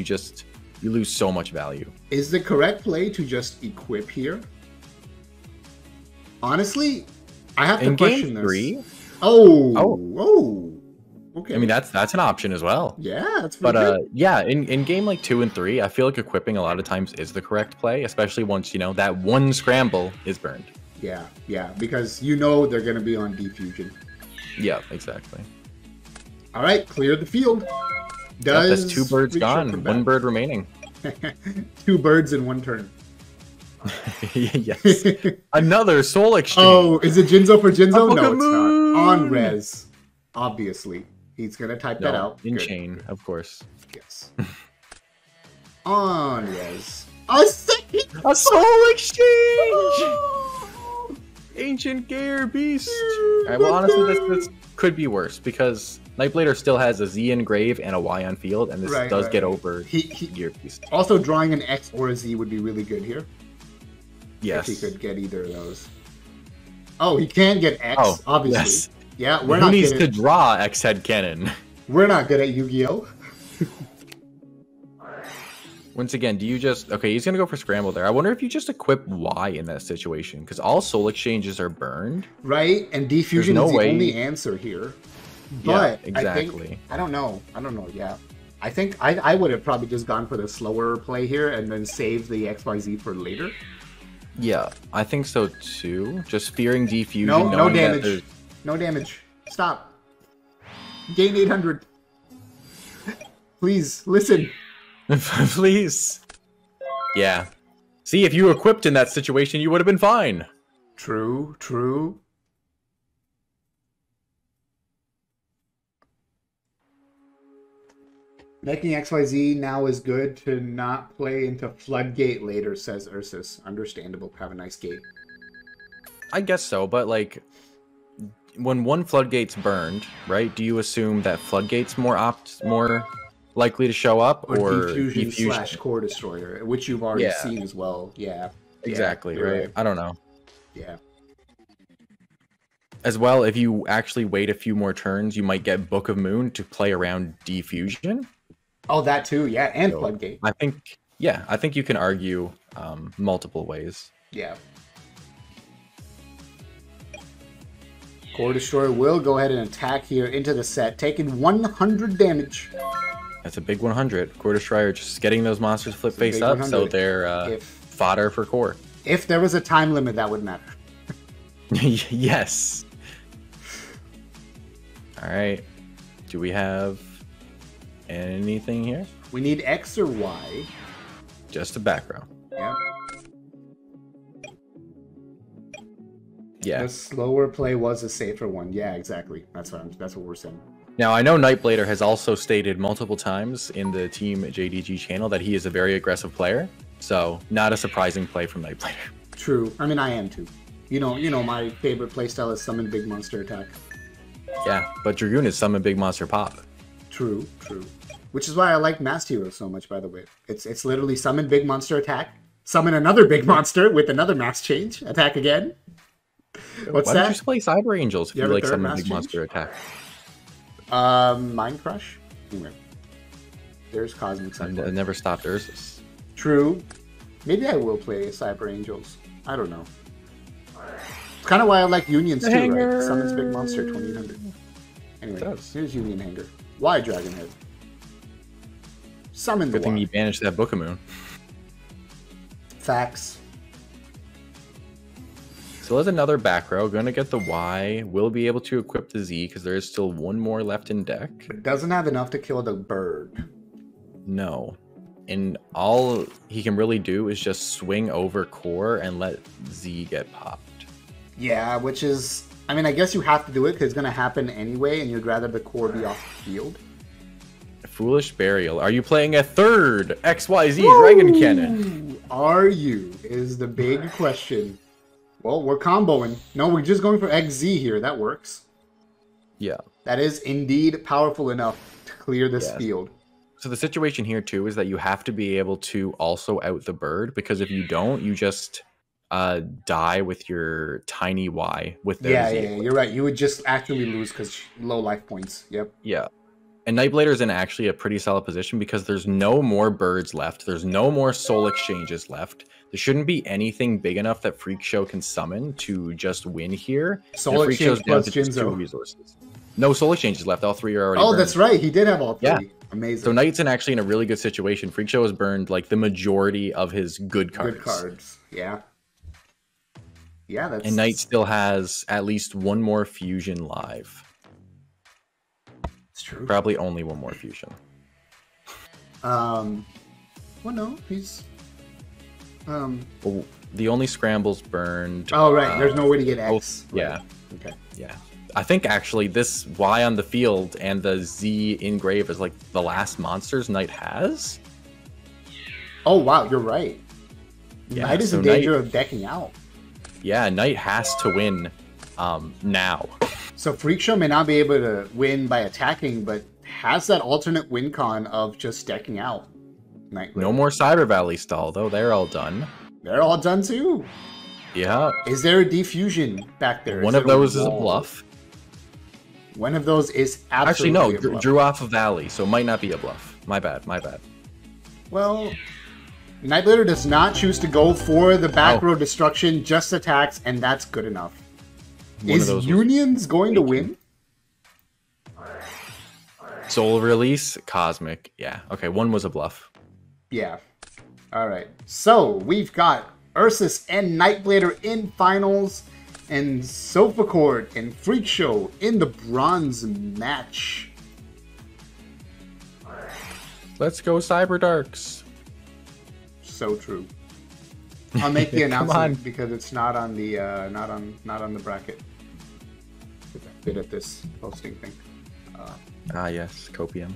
you lose so much value. Is the correct play to just equip here? Honestly, I have to question this. Game 3? Oh. Okay. I mean, that's an option as well. Yeah, that's pretty good. Yeah, in game like 2 and 3, I feel like equipping a lot of times is the correct play, especially once, that 1 scramble is burned. Yeah, because they're going to be on Defusion. Yeah, exactly. All right, clear the field. That's 2 birds gone, 1 bird remaining. 2 birds in 1 turn. Yes. Another Soul Exchange. Oh, is it Jinzo for Jinzo? No, it's not. On res, obviously. He's going to type that out. In chain, of course. Yes. On res. A Soul Exchange! Ancient Gear Beast. Alright, well, honestly, this could be worse, because Nightblader still has a Z engrave and a Y on field, and this does get over Gear Beast. Also, drawing an X or a Z would be really good here. Yes. If he could get either of those. Oh, he can get X, obviously. Yes. Yeah, we're Who not needs to draw X-Head Cannon? We're not good at Yu-Gi-Oh! Once again, do you just... Okay, he's going to go for Scramble there. I wonder if you just equip Y in that situation, because all Soul Exchanges are burned. Right, and Defusion is the only answer here. But yeah, exactly. I don't know, yeah. I think I would have probably just gone for the slower play here and then save the XYZ for later. Yeah, I think so too. Just fearing Defusion. No damage. No damage. Stop. Gain 800. Please, listen. Please. Yeah. See, if you equipped in that situation, you would have been fine. True. Making XYZ now is good to not play into Floodgate later, says Ursus. Understandable. Have a nice gate. I guess so, but like, when 1 Floodgate's burned, right? Do you assume that Floodgate's more likely to show up, or Defusion / Core Destroyer, which you've already seen as well? Yeah. Exactly, right? I don't know. Yeah. As well, if you actually wait a few more turns, you might get Book of Moon to play around Defusion. Oh, that too, yeah, and so, Floodgate. I think you can argue multiple ways. Yeah. Core Destroyer will go ahead and attack here into the set, taking 100 damage. That's a big 100. Core Destroyer just getting those monsters flip face up, so they're fodder for Core. If there was a time limit, that would matter. Yes. All right. Do we have anything here? We need X or Y. Just a background. Yeah. Yeah. The slower play was a safer one. Yeah, exactly. That's what we're saying. Now, I know Nightblader has also stated multiple times in the Team JDG channel that he is a very aggressive player, so not a surprising play from Nightblader. True. I mean, I am too. You know, my favorite playstyle is summon big monster attack. Yeah, but Dragoon is summon big monster pop. True. Which is why I like Masked Hero so much, by the way. It's literally summon big monster attack, summon another big monster with another mask change, attack again. What's Why that? don't you just play Cyber Angels if you like summon big change? monster attack? Mind Crush? Anyway. There's Cosmic Cyber. I never stopped Ursus. True. Maybe I will play Cyber Angels. I don't know. It's kind of why I like Unions too, right? Summons big monster 2800. Anyway, here's Union Hanger. Why Dragon Head? Summon the Good thing you banished that Book of Moon. Facts. So there's another back row. Gonna get the Y. Will be able to equip the Z because there is still one more left in deck. But doesn't have enough to kill the bird. No. And all he can really do is just swing over core and let Z get popped. Yeah, which is... I mean, I guess you have to do it because it's going to happen anyway, and you'd rather the core be off the field. Foolish Burial. Are you playing a third XYZ Dragon Cannon? Are you? Is the big question. Well, we're comboing. No, we're just going for XZ here. That works. Yeah. That is indeed powerful enough to clear this field. So the situation here, too, is that you have to be able to also out the bird, because if you don't, you just die with your tiny Y with their Z. Yeah, you're right. You would just actually lose because low life points. Yep. Yeah. And Nightblader is in actually a pretty solid position because there's no more birds left. There's no more soul exchanges left. There shouldn't be anything big enough that Freak Show can summon to just win here. Soul Freak Show's exchange down plus to just 2 Jinzo. resources. No soul exchanges left. All 3 are already burned. That's right. He did have all 3. Yeah. Amazing. So Knight's actually in a really good situation. Freak Show has burned like the majority of his good cards. Good cards. Yeah. Yeah, that's... And Knight still has at least one more fusion live. It's true. Probably only one more fusion. Well, no, he's... Well, the only scrambles burned. Oh, right. There's no way to get X. Right. Yeah. Okay. Yeah. I think actually this Y on the field and the Z in grave is like the last monsters Knight has. Oh, wow. You're right. Yeah, Knight is in danger of decking out. Yeah, Knight has to win now. So Freak Show may not be able to win by attacking, but has that alternate win con of just decking out. Nightblader. No more Cyber Valley stall, though. They're all done. They're all done, too. Yeah. Is there a defusion back there? One of those is a bluff. One of those is absolutely Actually, no. Drew off a Valley, so it might not be a bluff. My bad. Well... Nightblader does not choose to go for the back row destruction, just attacks, and that's good enough. Is Unions going to win? Soul Release, Cosmic. Yeah. Okay, one was a bluff. Yeah. Alright. So, we've got Ursus and Nightblader in finals, and Sophacord and Freak Show in the bronze match. Let's go Cyber Darks. So true. I'll make the announcement because it's not on the not on the bracket. Good at this posting thing. Yes, Copium.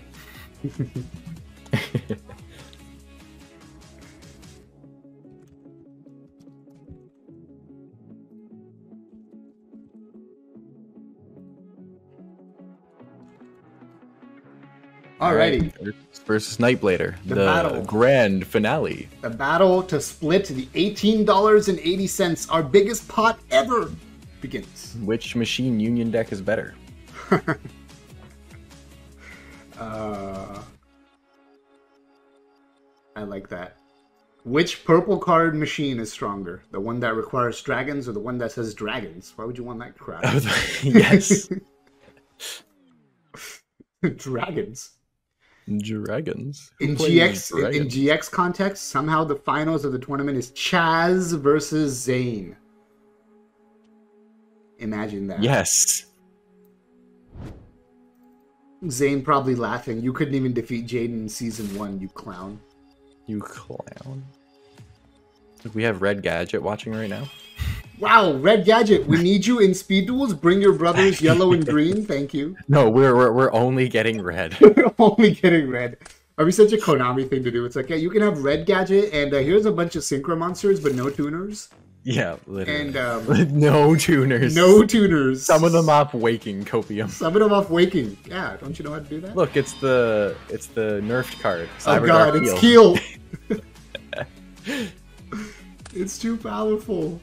Alrighty. Versus Nightblader. The battle. Grand finale. The battle to split the $18.80, our biggest pot ever, begins. Which machine union deck is better? I like that. Which purple card machine is stronger? The one that requires dragons or the one that says dragons? Why would you want that crap? Yes. Dragons. Dragons. In GX context, somehow the finals of the tournament is Chaz versus Zane. Imagine that. Yes. Zane probably laughing. You couldn't even defeat Jaden in season 1, you clown. You clown. We have Red Gadget watching right now. Wow, Red Gadget, we need you in Speed Duels. Bring your brothers Yellow and Green. Thank you. No, we're only getting Red. We're only getting Red. That'd be such a Konami thing to do. It's like, yeah, you can have Red Gadget, and here's a bunch of Synchro monsters, but no tuners. Yeah, literally. And no tuners. no tuners. Some of them off waking copium. Some of them off waking. Yeah, don't you know how to do that? Look, it's the nerfed card. Oh god, it's Keel. It's too powerful.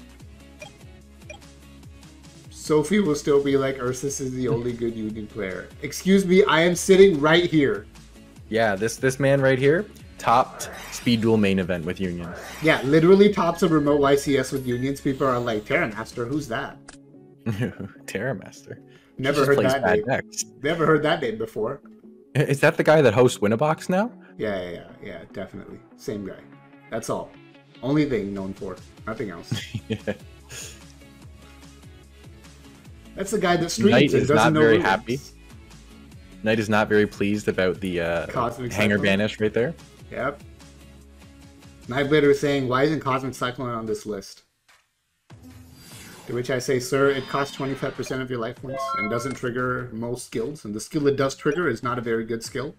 Sophie will still be like, Ursus is the only good Union player. Excuse me, I am sitting right here. Yeah, this man right here topped Speed Duel main event with Union. Yeah, literally tops a remote YCS with Unions. People are like, Terramaster, who's that? Terramaster. Never heard that name. Never heard that name before. Is that the guy that hosts Winnabox now? Yeah, definitely. Same guy. That's all. Only thing known for. Nothing else. Yeah. That's the guy that streams Knight and is doesn't not know very rules. happy. Knight is not very pleased about the hanger banish right there. Yep. Nightblader is saying, why isn't Cosmic Cyclone on this list? To which I say, sir, it costs 25% of your life points and doesn't trigger most skills. And the skill it does trigger is not a very good skill.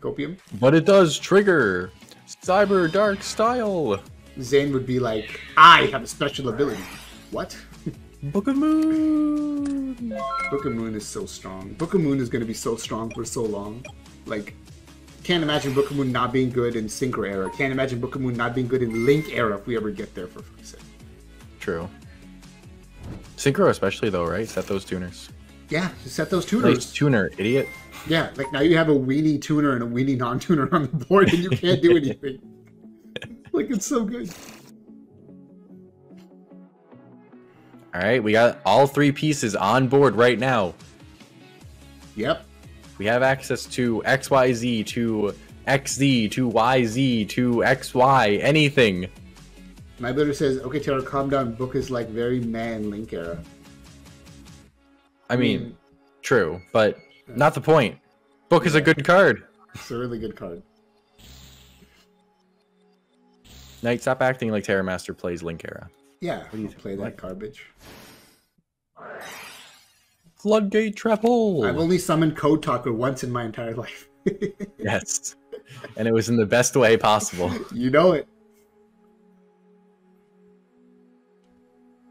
Copium. But it does trigger Cyber Dark Style. Zane would be like, I have a special ability. What? Book of Moon. Book of Moon is so strong. Book of Moon is going to be so strong for so long. Like, can't imagine Book of Moon not being good in Synchro era. Can't imagine Book of Moon not being good in Link era if we ever get there, for fuck's sake. True. Synchro especially though, right? Set those tuners. Yeah, just set those tuners. Nice tuner, idiot. Yeah, like now you have a weenie tuner and a weenie non-tuner on the board and you can't do anything. Like, it's so good. Alright, we got all three pieces on board right now. Yep. We have access to XYZ, to XZ, to YZ, to XY, anything. My builder says, okay, Tara, calm down. Book is like very man Link era. I mean, true, but not the point. Book is a good card. It's a really good card. Knight, stop acting like Terramaster plays Link era. Yeah, what do you play that garbage? Floodgate Treble! I've only summoned Code Talker once in my entire life. Yes. And it was in the best way possible. You know it.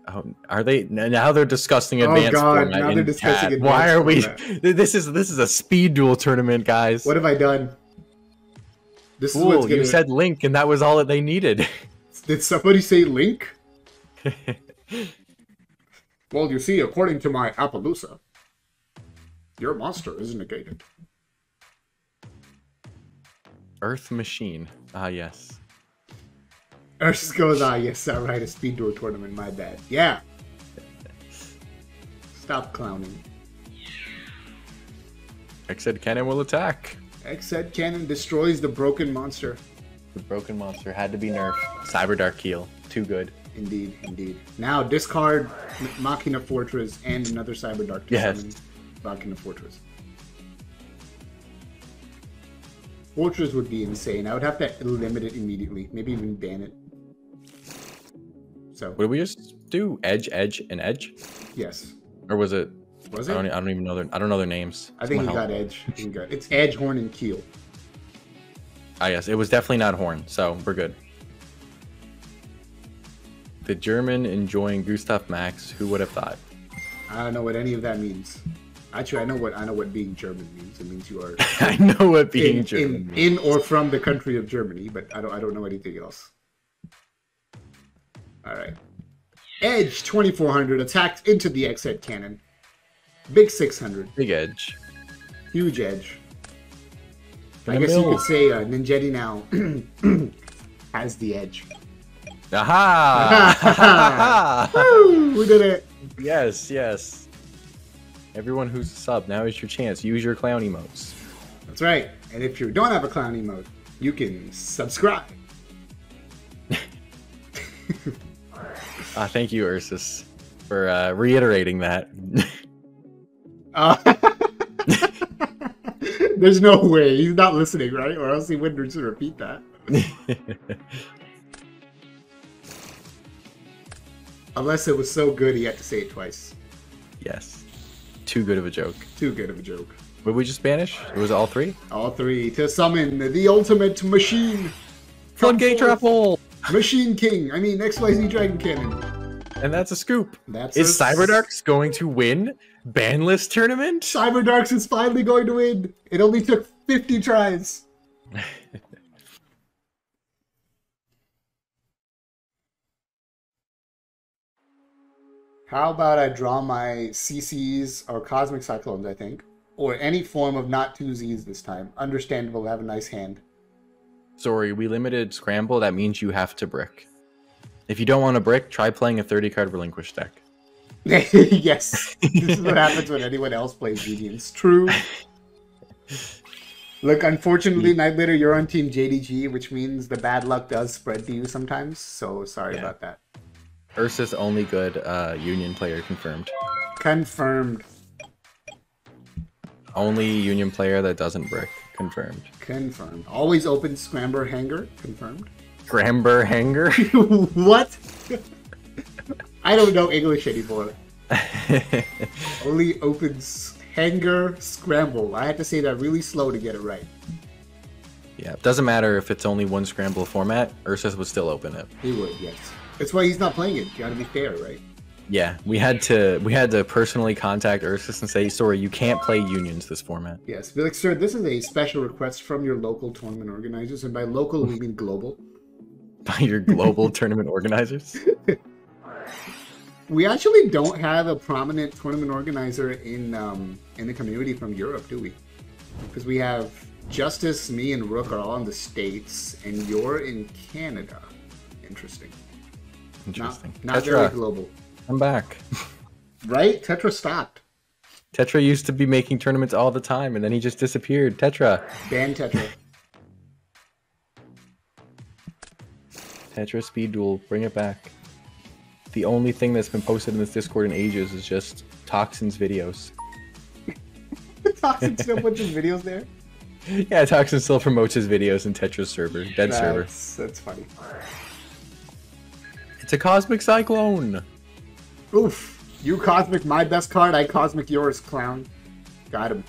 Oh, are they now? They're discussing advanced format. Now they're discussing advanced Why are we? format. This is a Speed Duel tournament, guys. What have I done? This is Cool, what's gonna... you said Link, and that was all that they needed. Did somebody say Link? Well, you see, according to my Appaloosa, your monster is negated. Earth Machine. Ah, yes. Ursus goes, ah, yes, alright, a Speed Duel tournament, my bad. Yeah. Stop clowning. X-Ed Cannon will attack. X-Ed Cannon destroys the broken monster. The broken monster had to be nerfed. Cyber Dark Keel. Too good. Indeed, indeed. Now, discard Machina Fortress and another Cyber Dark to summon Machina Fortress. Fortress would be insane. I would have to limit it immediately. Maybe even ban it. So. What did we just do? Edge, Edge, and Edge? Yes. Or was it? Was it? I don't even know I don't know their names. I think he got Edge. It's Edge, Horn, and Keel. Ah, yes. It was definitely not Horn, so we're good. The German enjoying Gustav Max. Who would have thought? I don't know what any of that means. Actually, I know what being German means. It means you are. I know what being German means. In or from the country of Germany, but I don't know anything else. All right. Edge 2400 attacks into the X-Head cannon. Big 600. Big Edge. Huge Edge. I guess you could say Ninjetti now has the edge. Aha! Woo, we did it. Yes, yes. Everyone who's a sub, now is your chance. Use your clown emotes. That's right. And if you don't have a clown emote, you can subscribe. Thank you, Ursus, for reiterating that. There's no way. He's not listening, right? Or else he wouldn't repeat that. Unless it was so good he had to say it twice. Yes. Too good of a joke. Too good of a joke. Would we just banish? Was it all three? All three. To summon the ultimate machine. Floodgate Treble! Machine King. I mean, XYZ Dragon Cannon. And that's a scoop. That's Is Cyberdarks going to win Banlist tournament? Cyberdarks is finally going to win. It only took 50 tries. How about I draw my CCs or Cosmic Cyclones, I think. Or any form of not 2Zs this time. Understandable, have a nice hand. Sorry, we limited Scramble. That means you have to brick. If you don't want to brick, try playing a 30-card Relinquish deck. Yes. This is what happens when anyone else plays Deviants. True. Look, unfortunately, Nightblader, you're on Team JDG, which means the bad luck does spread to you sometimes. So sorry about that. Ursa's only good Union player confirmed. Confirmed. Only Union player that doesn't brick confirmed. Confirmed. Always open Scramber Hanger confirmed. Scramber Hanger? What? I don't know English anymore. Only opens Hanger Scramble. I had to say that really slow to get it right. Yeah, it doesn't matter if it's only one Scramble format. Ursus would still open it. He would, yes. That's why he's not playing it. You gotta be fair, right? Yeah, we had to personally contact Ursus and say, sorry, you can't play Unions this format. Yes, be like, sir, this is a special request from your local tournament organizers, and by local we mean global. By your global tournament organizers? We actually don't have a prominent tournament organizer in the community from Europe, do we? Because we have Justice, me, and Rook are all in the States, and you're in Canada. Interesting. Interesting. Not very global. I'm back. Right? Tetra stopped. Tetra used to be making tournaments all the time, and then he just disappeared. Tetra. Ban Tetra. Tetra Speed Duel. Bring it back. The only thing that's been posted in this Discord in ages is just Toxin's videos. Toxin still puts his videos there? Yeah, Toxin still promotes his videos in Tetra's server. Dead server. That's funny. It's a Cosmic Cyclone! Oof. You Cosmic my best card, I Cosmic yours, clown. Got him.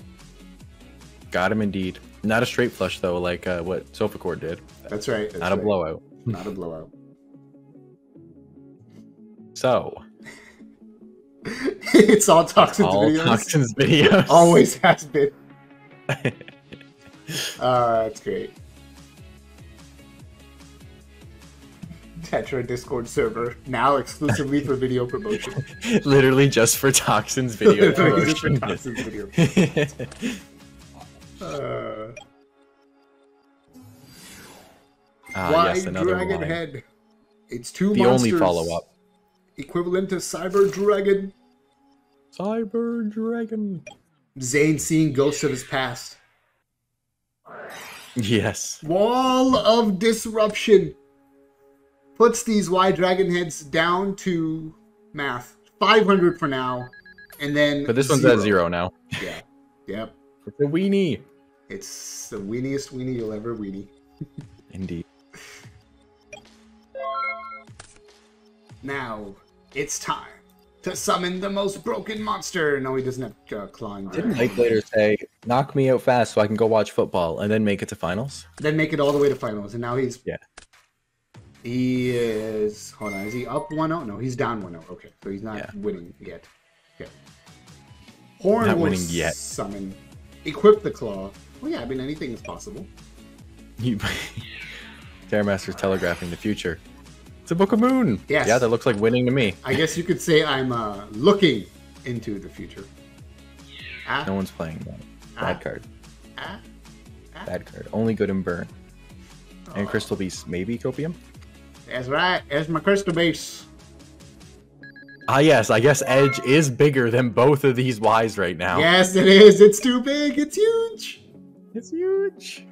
Got him indeed. Not a straight flush though, like what Sophacor did. That's right. Not a blowout. Not a blowout. So. It's all Toxin's videos. Toxin's videos. Always has been. That's great. Tetra Discord server, now exclusively for video promotion. Literally just for Toxin's video promotion. Just for Toxin's video Why yes, another Dragon line. Head? It's two the monsters. Only follow-up. Equivalent to Cyber Dragon. Cyber Dragon. Zane seeing ghosts of his past. Yes. Wall of Disruption. Puts these Y Dragon Heads down to math. 500 for now. And then but this one's at 0 now. Yeah. Yep. It's a weenie. It's the weeniest weenie you'll ever weenie. Indeed. Now, it's time to summon the most broken monster. No, he doesn't have clawing. Didn't Nightblader say, knock me out fast so I can go watch football and then make it to finals? Then make it all the way to finals. And now he's... Yeah. He is... Hold on. Is he up 1-0? No, he's down 1-0. Okay, so he's not winning yet. Okay. Horn not will winning yet. Summon. Equip the claw. Well, yeah, I mean, anything is possible. Terramaster's telegraphing the future. It's a Book of Moon. Yes. Yeah, that looks like winning to me. I guess you could say I'm looking into the future. No one's playing that. Bad card. Bad card. Only good in burn. And Crystal Beast, maybe Copium? That's right. There's my Crystal Beast. Ah, yes. I guess Edge is bigger than both of these Ys right now. Yes, it is. It's too big. It's huge. It's huge.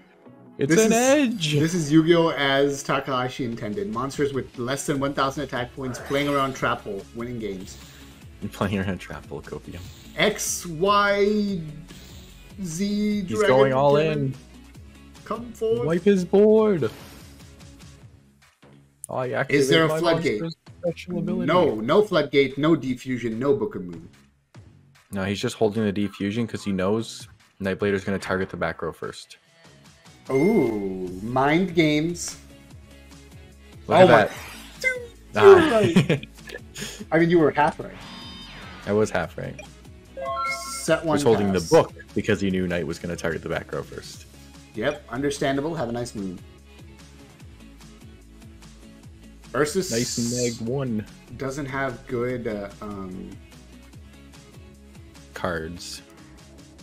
It's an Edge. This is Yu-Gi-Oh! As Takahashi intended. Monsters with less than 1,000 attack points playing around Trap Hole, winning games. You're playing around Trap Hole, Copium. X, Y, Z, He's going all in. Come forward. Wipe his board. Is there a floodgate? No, no floodgate, no defusion, no Book of Moon. No, he's just holding the defusion because he knows Nightblader's going to target the back row first. Ooh, mind games. Look at that. You're right. I mean, you were half right. I was half right. Set one. I was holding pass. the book because you knew Knight was going to target the back row first. Yep, understandable. Have a nice moon. Ursus Nice neg 1. doesn't have good Cards.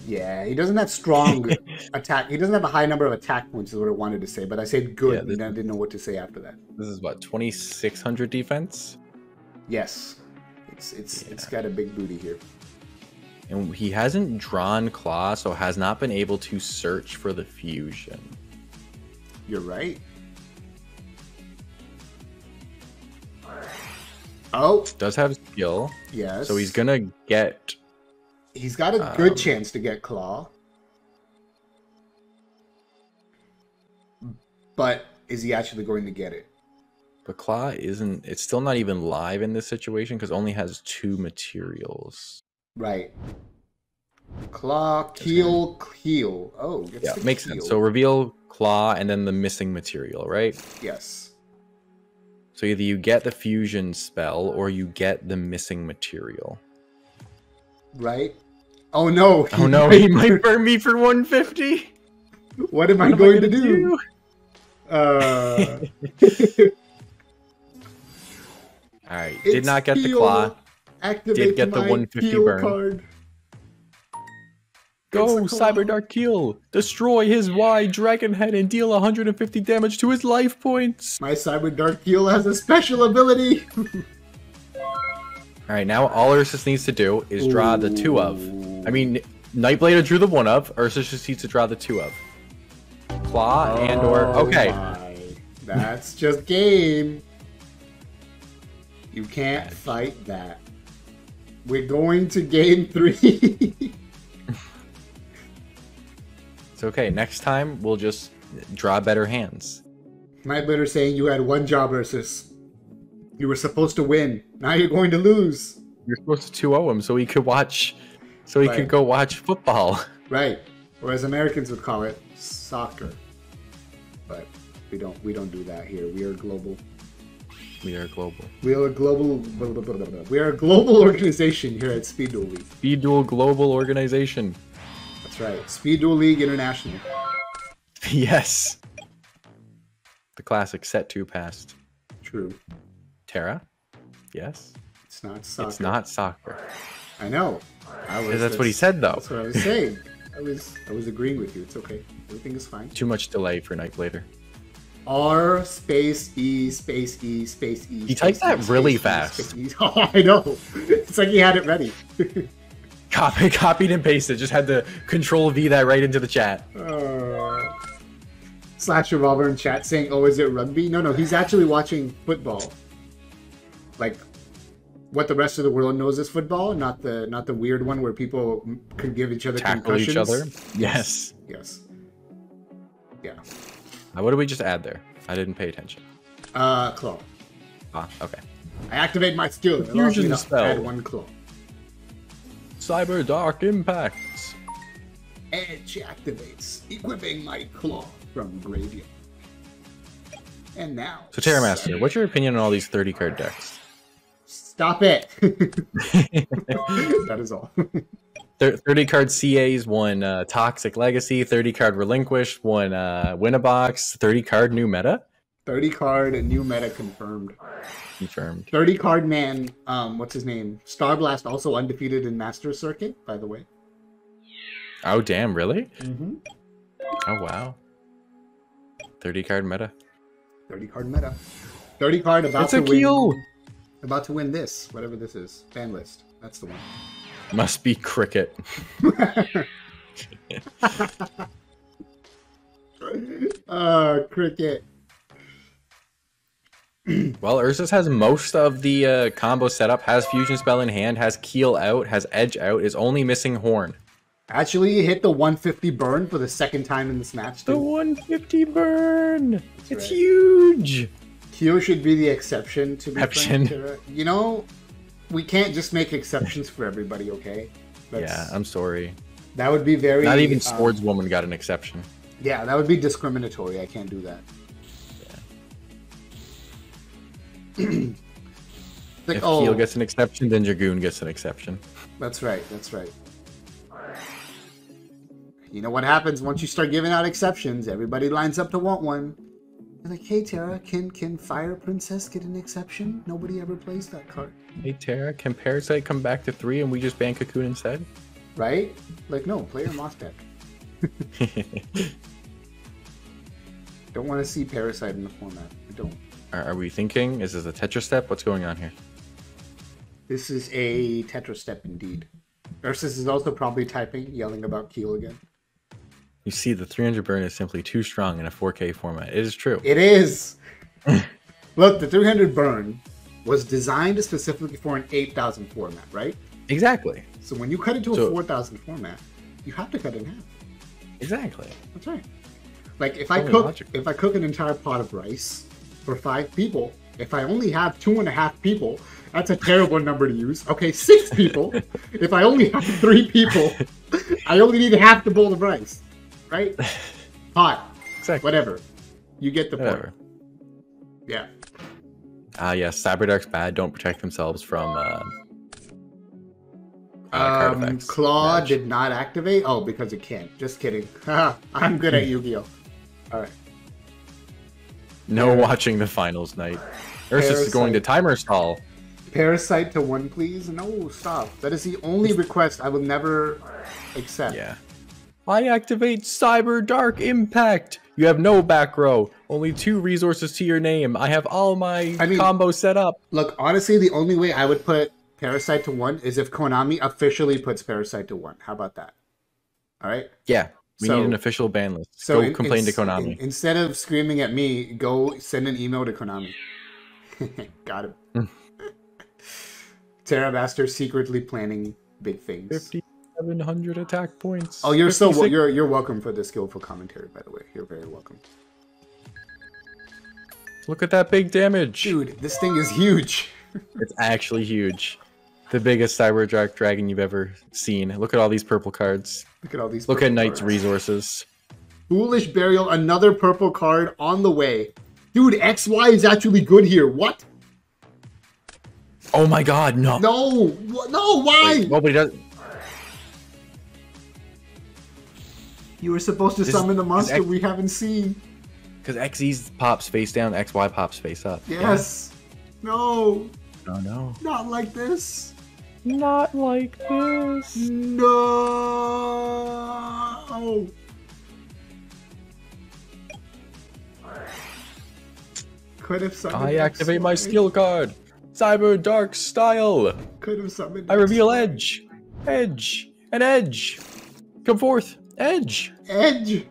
yeah, he doesn't have strong attack. He doesn't have a high number of attack points is what I wanted to say, but I said good Yeah, and I didn't know what to say after that. This is what, 2600 defense? Yes. It's got a big booty here. And he hasn't drawn Claw, so has not been able to search for the fusion. You're right. Oh, Does have skill. yes. So he's gonna get. He's got a good chance to get Claw. But is he actually going to get it? But Claw isn't. It's still not even live in this situation because only has 2 materials. Right. Claw, Keel, Keel. Oh, gets Yeah, the makes Keel. sense. So reveal Claw and then the missing material, right? Yes. So either you get the fusion spell or you get the missing material. Right? Oh no! Oh no, he might burn me for 150. What am I going to do? Alright, did not get the Keel. Claw. Activate Did get the my 150 Keel burn. card. Go, It's a Claw. Cyber Dark Keel! Destroy his Y Dragon Head and deal 150 damage to his life points! My Cyber Dark Keel has a special ability. Alright, now all Ursus needs to do is draw the 2 of. I mean, Nightblader drew the 1 of, Ursus just needs to draw the 2 of. Claw and or... Okay. My. That's just game. You can't fight that. We're going to game 3. It's okay. Next time, we'll just draw better hands. Nightblader saying you had one job, Ursus. You were supposed to win. Now you're going to lose. You're supposed to 2-0 him so he could watch... So he Right. could go watch football. Right. Or as Americans would call it, soccer. But we don't do that here. We are global. We are global. We are a global. We are a global organization here at Speed Duel League. Speed Duel Global Organization. That's right. Speed Duel League International. Yes. The classic set 2 passed. True. Terra? Yes. It's not soccer. It's not soccer. I know. That's what he said, though. That's what I was saying. I was agreeing with you. It's okay. Everything is fine. Too much delay for Nightblader. R space E space E space E. He typed that space really E, fast. space E. Oh, I know. It's like he had it ready. Copied and pasted. Just had to Control V that right into the chat. Slash Revolver in chat saying, "Oh, is it rugby?" No, he's actually watching football. Like what the rest of the world knows is football, not the weird one where people can give each other Tackle concussions. each other. Yes. Yes. Yeah. Now, what did we just add there? I didn't pay attention. Claw. Ah, okay. I activate my skill. It allows me Fusion to spell. add 1 claw. Cyber Dark Impacts. Edge activates, equipping my claw from graveyard. And now. So Terramaster, what's your opinion on all these 30 card decks? Stop it. That is all. 30 card CAs, 1 Toxic Legacy, 30 card Relinquished, 1 Win-a-Box, 30 card New Meta. 30 card new meta confirmed. Confirmed. 30 card man, what's his name? Starblast also undefeated in Master Circuit, by the way. Oh, damn, really? Mm-hmm. Oh, wow. 30 card meta. 30 card meta. 30 card about It's to a Keel! win. About to win this, whatever this is. Banlist. That's the one. Must be Cricket. Cricket. Well, Ursus has most of the combo setup, has Fusion Spell in hand, has Keel out, has Edge out, is only missing Horn. Actually, he hit the 150 burn for the second time in this match, The too. 150 burn! It's right. huge! Kyo should be the exception, to be Exception. frank. You know, we can't just make exceptions for everybody, okay? Yeah, I'm sorry. That would be very... Not even Swordswoman got an exception. Yeah, that would be discriminatory. I can't do that. Like, if Keel gets an exception, then Dragoon gets an exception. That's right. That's right. You know what happens once you start giving out exceptions? Everybody lines up to want one. They're like, hey, Terra, can Fire Princess get an exception? Nobody ever plays that card. Hey, Terra, can Parasite come back to 3 and we just ban Cocoon instead? Right? Like, no, play your Moss deck. Don't want to see Parasite in the format. I don't. Are we thinking? Is this a Tetra step? What's going on here? This is a Tetra step indeed. Ursus is also probably typing, yelling about Keel again. You see, the 300 burn is simply too strong in a 4K format. It is true. It is! Look, the 300 burn was designed specifically for an 8,000 format, right? Exactly. So when you cut it to a 4,000 format, you have to cut it in half. Exactly. That's right. Like, if I cook an entire pot of rice for 5 people, if I only have 2.5 people, that's a terrible number to use. Okay, 6 people. If I only have 3 people, I only need half the bowl of rice. Right? Pot. Exactly. Whatever. You get the point. Yeah. Yes, Cyberdark's bad. Don't protect themselves from card effects. Claw did not activate? Oh, because it can't. Just kidding. I'm good at Yu-Gi-Oh! Alright. No watching the finals night. Ursus is going to timer stall. Parasite to 1, please? No, stop. That is the only request I will never accept. Yeah. I activate Cyber Dark Impact. You have no back row. Only 2 resources to your name. I have all my combos set up. Look, honestly, the only way I would put Parasite to 1 is if Konami officially puts Parasite to 1. How about that? All right? Yeah. We need an official ban list. So go complain to Konami. Instead of screaming at me, go send an email to Konami. Got him. Terramaster secretly planning big things. 5,700 attack points. Oh, you're welcome for the skillful commentary, by the way. You're very welcome. Look at that big damage. Dude, this thing is huge. It's actually huge. The biggest Cyber Dark Dragon you've ever seen. Look at all these purple cards. Look at all these Look at Knight's resources. Foolish Burial, another purple card on the way. Dude, XY is actually good here. What? Oh my god, no. No, no, why? Wait, nobody does. You were supposed to summon the monster we haven't seen. Because XZ pops face down, XY pops face up. Yes. Yeah. No. Oh no. Not like this. Not like this. No. Could have summoned. I activate my skill card. Cyber Dark Style. Could have summoned. I reveal Edge. Edge. An Edge. Come forth. Edge. Edge.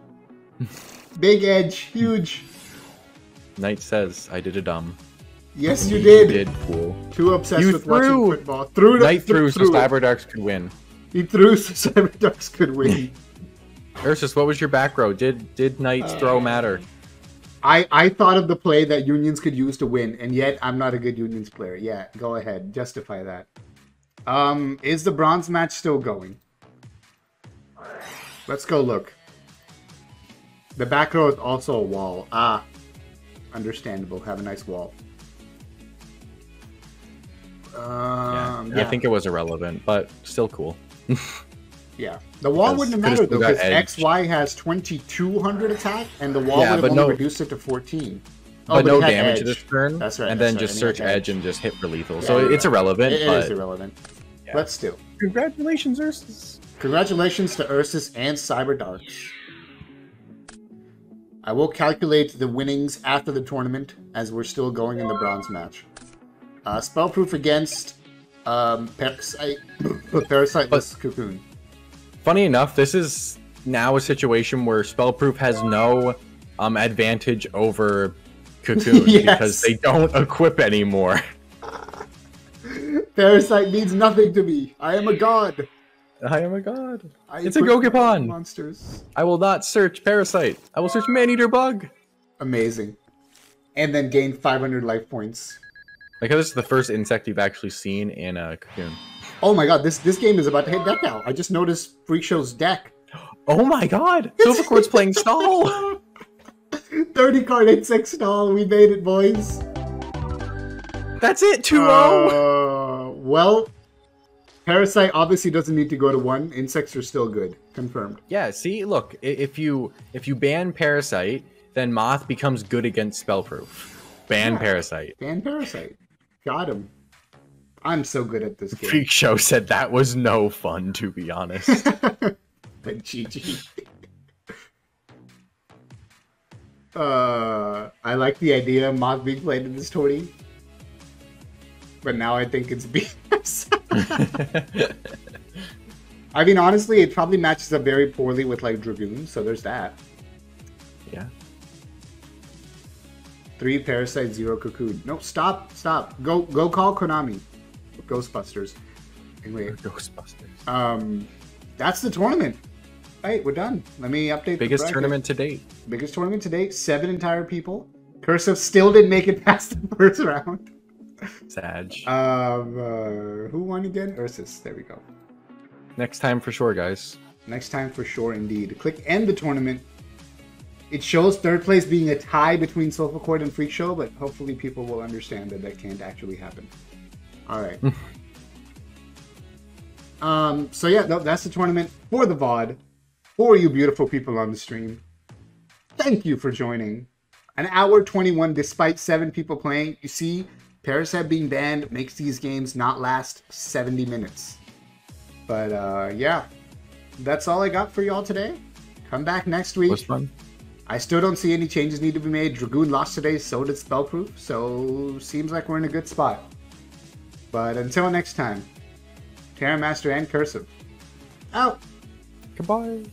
Big Edge. Huge. Knight says, I did a dumb. Yes, you did. You did, fool. Too obsessed with watching football. Knight threw so Cyber Darks could win. He threw so Cyber Darks could win. Ursus, what was your back row? Did Knight's throw matter? I thought of the play that Unions could use to win, and yet I'm not a good Unions player. Yeah, go ahead. Justify that. Is the bronze match still going? Let's go look. The back row is also a wall. Ah, understandable. Have a nice wall. Yeah, I think it was irrelevant, but still cool. Yeah, the wall wouldn't have mattered though, because XY has 2,200 attack, and the wall would have only reduced it to 14. But no damage this turn. That's right. And then just search Edge and just hit for lethal. So it's irrelevant. It is irrelevant. Yeah. But still. Congratulations, Ursus. Congratulations to Ursus and Cyber Darks. I will calculate the winnings after the tournament, as we're still going in the bronze match. Spellproof against Parasiteless Cocoon. Funny enough, this is now a situation where Spellproof has no advantage over Cocoon because they don't equip anymore. Parasite means nothing to me. I am a god. I am a god. It's a Gogipon. Monsters. I will not search Parasite. I will search Maneater Bug. Amazing. And then gain 500 life points. Like, this is the first insect you've actually seen in a Cocoon. Oh my god, this game is about to hit deck out. I just noticed Freak Show's deck. Oh my god! Silvercourt's playing stall! 30 card insect stall. We made it, boys. That's it. 2-0. Well, Parasite obviously doesn't need to go to 1. Insects are still good. Confirmed. Yeah. See, look, if you ban Parasite, then Moth becomes good against Spellproof. Ban Parasite. Ban Parasite. Got him. I'm so good at this game. Freak Show said that was no fun, to be honest. But GG. I like the idea of Moth being played in this tourney. But now I think it's BS. I mean, honestly, it probably matches up very poorly with, like, Dragoon, so there's that. Yeah. 3 Parasite, 0 Cocoon. No, stop. Go call Konami. Ghostbusters. Anyway. Ghostbusters. That's the tournament. Right, we're done. Let me update Biggest tournament to date. Biggest tournament to date. 7 entire people. Cursive still didn't make it past the first round. Sag. Who won again? Ursus. There we go. Next time for sure, guys. Next time for sure, indeed. Click end the tournament. It shows third place being a tie between Soulful Cord and Freak Show, but hopefully people will understand that that can't actually happen. All right. So yeah, that's the tournament for the VOD. For you beautiful people on the stream. Thank you for joining. An hour 21 despite 7 people playing. You see, Parasite being banned makes these games not last 70 minutes. But yeah, that's all I got for y'all today. Come back next week. Was fun. I still don't see any changes need to be made. Dragoon lost today, so did Spellproof. So seems like we're in a good spot. But until next time, Terramaster and Cursive, out. Goodbye.